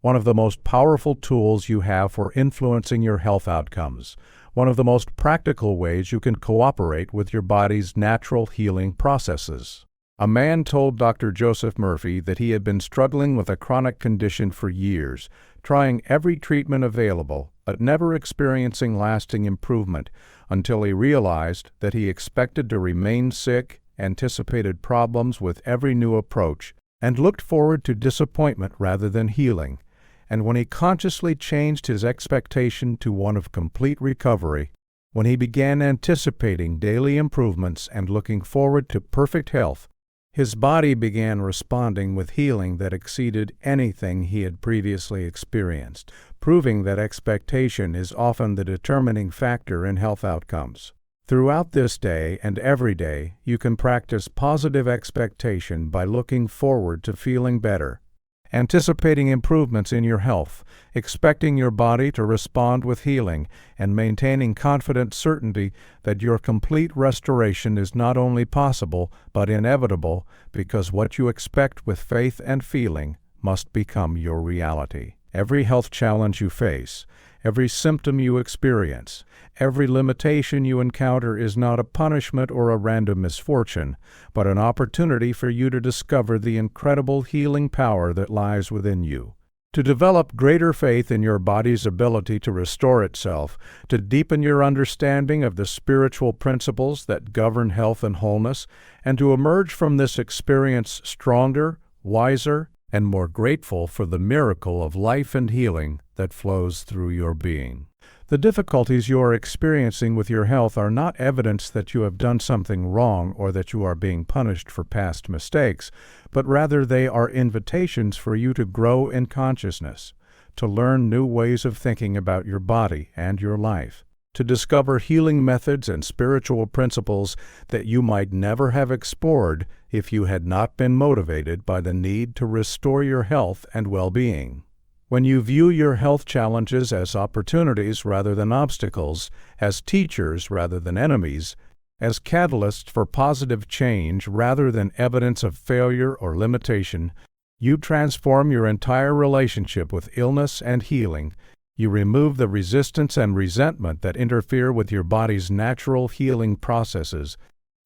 one of the most powerful tools you have for influencing your health outcomes, one of the most practical ways you can cooperate with your body's natural healing processes. A man told Dr. Joseph Murphy that he had been struggling with a chronic condition for years, trying every treatment available, but never experiencing lasting improvement until he realized that he expected to remain sick, anticipated problems with every new approach, and looked forward to disappointment rather than healing. And when he consciously changed his expectation to one of complete recovery, when he began anticipating daily improvements and looking forward to perfect health, his body began responding with healing that exceeded anything he had previously experienced, proving that expectation is often the determining factor in health outcomes. Throughout this day and every day, you can practice positive expectation by looking forward to feeling better, anticipating improvements in your health, expecting your body to respond with healing, and maintaining confident certainty that your complete restoration is not only possible but inevitable, because what you expect with faith and feeling must become your reality. Every health challenge you face, every symptom you experience, every limitation you encounter is not a punishment or a random misfortune, but an opportunity for you to discover the incredible healing power that lies within you. To develop greater faith in your body's ability to restore itself, to deepen your understanding of the spiritual principles that govern health and wholeness, and to emerge from this experience stronger, wiser, and more grateful for the miracle of life and healing that flows through your being. The difficulties you are experiencing with your health are not evidence that you have done something wrong or that you are being punished for past mistakes, but rather they are invitations for you to grow in consciousness, to learn new ways of thinking about your body and your life, to discover healing methods and spiritual principles that you might never have explored if you had not been motivated by the need to restore your health and well-being. When you view your health challenges as opportunities rather than obstacles, as teachers rather than enemies, as catalysts for positive change rather than evidence of failure or limitation, you transform your entire relationship with illness and healing. You remove the resistance and resentment that interfere with your body's natural healing processes,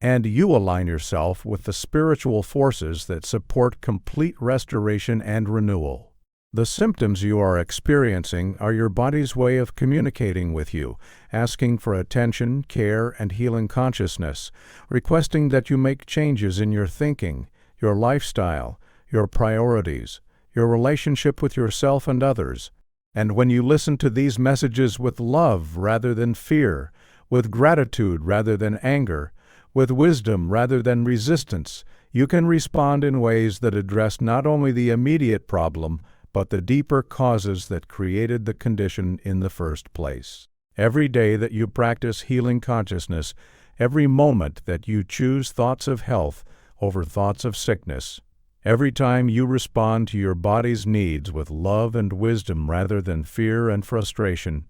and you align yourself with the spiritual forces that support complete restoration and renewal. The symptoms you are experiencing are your body's way of communicating with you, asking for attention, care, and healing consciousness, requesting that you make changes in your thinking, your lifestyle, your priorities, your relationship with yourself and others. And when you listen to these messages with love rather than fear, with gratitude rather than anger, with wisdom rather than resistance, you can respond in ways that address not only the immediate problem, but the deeper causes that created the condition in the first place. Every day that you practice healing consciousness, every moment that you choose thoughts of health over thoughts of sickness, every time you respond to your body's needs with love and wisdom rather than fear and frustration,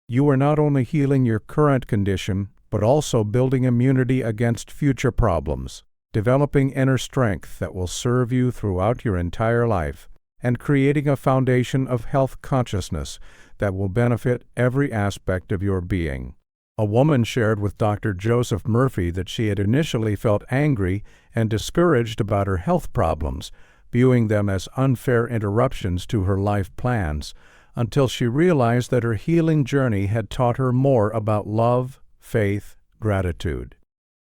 you are not only healing your current condition, but also building immunity against future problems, developing inner strength that will serve you throughout your entire life, and creating a foundation of health consciousness that will benefit every aspect of your being. A woman shared with Dr. Joseph Murphy that she had initially felt angry and discouraged about her health problems, viewing them as unfair interruptions to her life plans, until she realized that her healing journey had taught her more about love, faith, gratitude,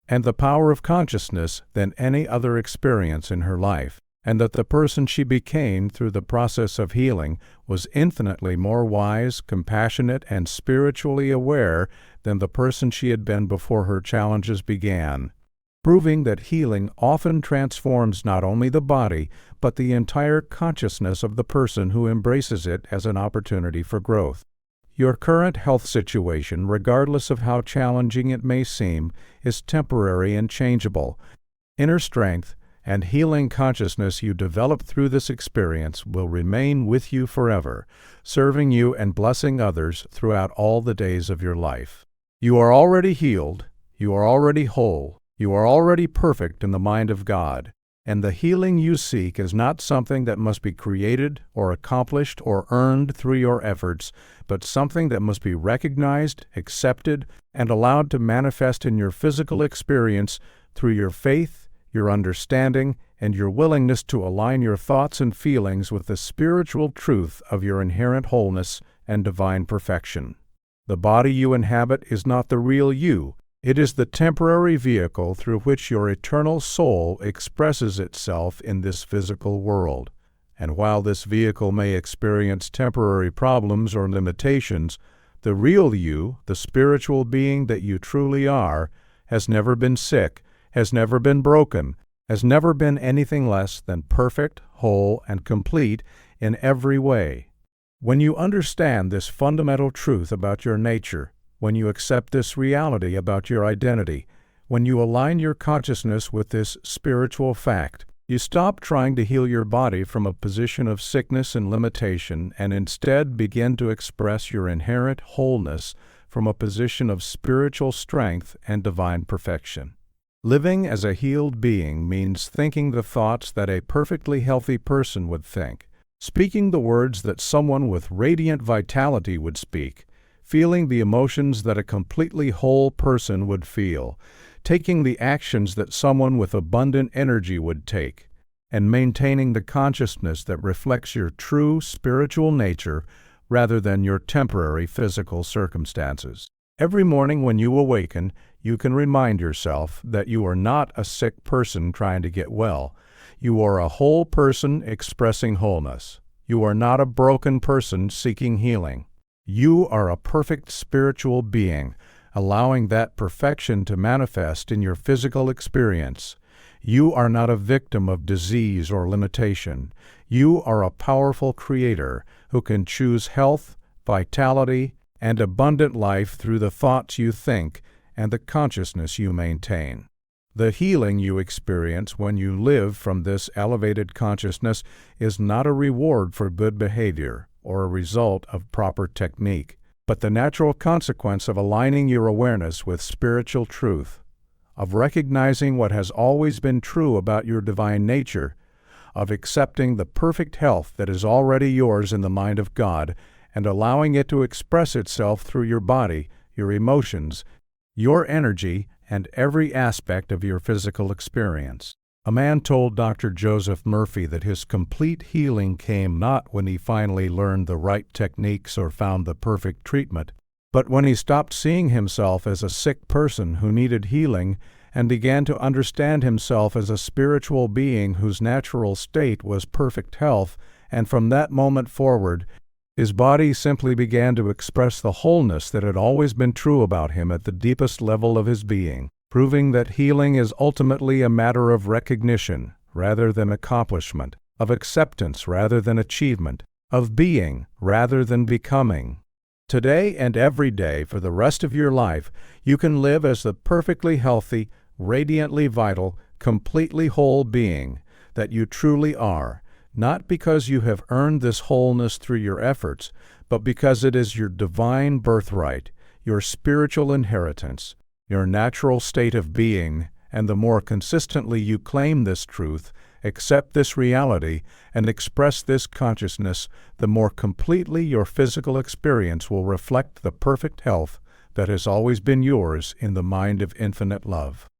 and the power of consciousness than any other experience in her life, and that the person she became through the process of healing was infinitely more wise, compassionate, and spiritually aware than the person she had been before her challenges began, proving that healing often transforms not only the body, but the entire consciousness of the person who embraces it as an opportunity for growth. Your current health situation, regardless of how challenging it may seem, is temporary and changeable. Inner strength and healing consciousness you develop through this experience will remain with you forever, serving you and blessing others throughout all the days of your life. You are already healed, you are already whole, you are already perfect in the mind of God, and the healing you seek is not something that must be created or accomplished or earned through your efforts, but something that must be recognized, accepted, and allowed to manifest in your physical experience through your faith, your understanding, and your willingness to align your thoughts and feelings with the spiritual truth of your inherent wholeness and divine perfection. The body you inhabit is not the real you. It is the temporary vehicle through which your eternal soul expresses itself in this physical world. And while this vehicle may experience temporary problems or limitations, the real you, the spiritual being that you truly are, has never been sick, has never been broken, has never been anything less than perfect, whole, and complete in every way. When you understand this fundamental truth about your nature, when you accept this reality about your identity, when you align your consciousness with this spiritual fact, you stop trying to heal your body from a position of sickness and limitation and instead begin to express your inherent wholeness from a position of spiritual strength and divine perfection. Living as a healed being means thinking the thoughts that a perfectly healthy person would think, speaking the words that someone with radiant vitality would speak, feeling the emotions that a completely whole person would feel, taking the actions that someone with abundant energy would take, and maintaining the consciousness that reflects your true spiritual nature rather than your temporary physical circumstances. Every morning when you awaken, you can remind yourself that you are not a sick person trying to get well. You are a whole person expressing wholeness. You are not a broken person seeking healing. You are a perfect spiritual being, allowing that perfection to manifest in your physical experience. You are not a victim of disease or limitation. You are a powerful creator who can choose health, vitality, and abundant life through the thoughts you think and the consciousness you maintain. The healing you experience when you live from this elevated consciousness is not a reward for good behavior or a result of proper technique, but the natural consequence of aligning your awareness with spiritual truth, of recognizing what has always been true about your divine nature, of accepting the perfect health that is already yours in the mind of God, and allowing it to express itself through your body, your emotions, your energy, and every aspect of your physical experience. A man told Dr. Joseph Murphy that his complete healing came not when he finally learned the right techniques or found the perfect treatment, but when he stopped seeing himself as a sick person who needed healing and began to understand himself as a spiritual being whose natural state was perfect health, and from that moment forward, his body simply began to express the wholeness that had always been true about him at the deepest level of his being, proving that healing is ultimately a matter of recognition rather than accomplishment, of acceptance rather than achievement, of being rather than becoming. Today and every day for the rest of your life, you can live as the perfectly healthy, radiantly vital, completely whole being that you truly are, not because you have earned this wholeness through your efforts, but because it is your divine birthright, your spiritual inheritance, your natural state of being, and the more consistently you claim this truth, accept this reality, and express this consciousness, the more completely your physical experience will reflect the perfect health that has always been yours in the mind of infinite love.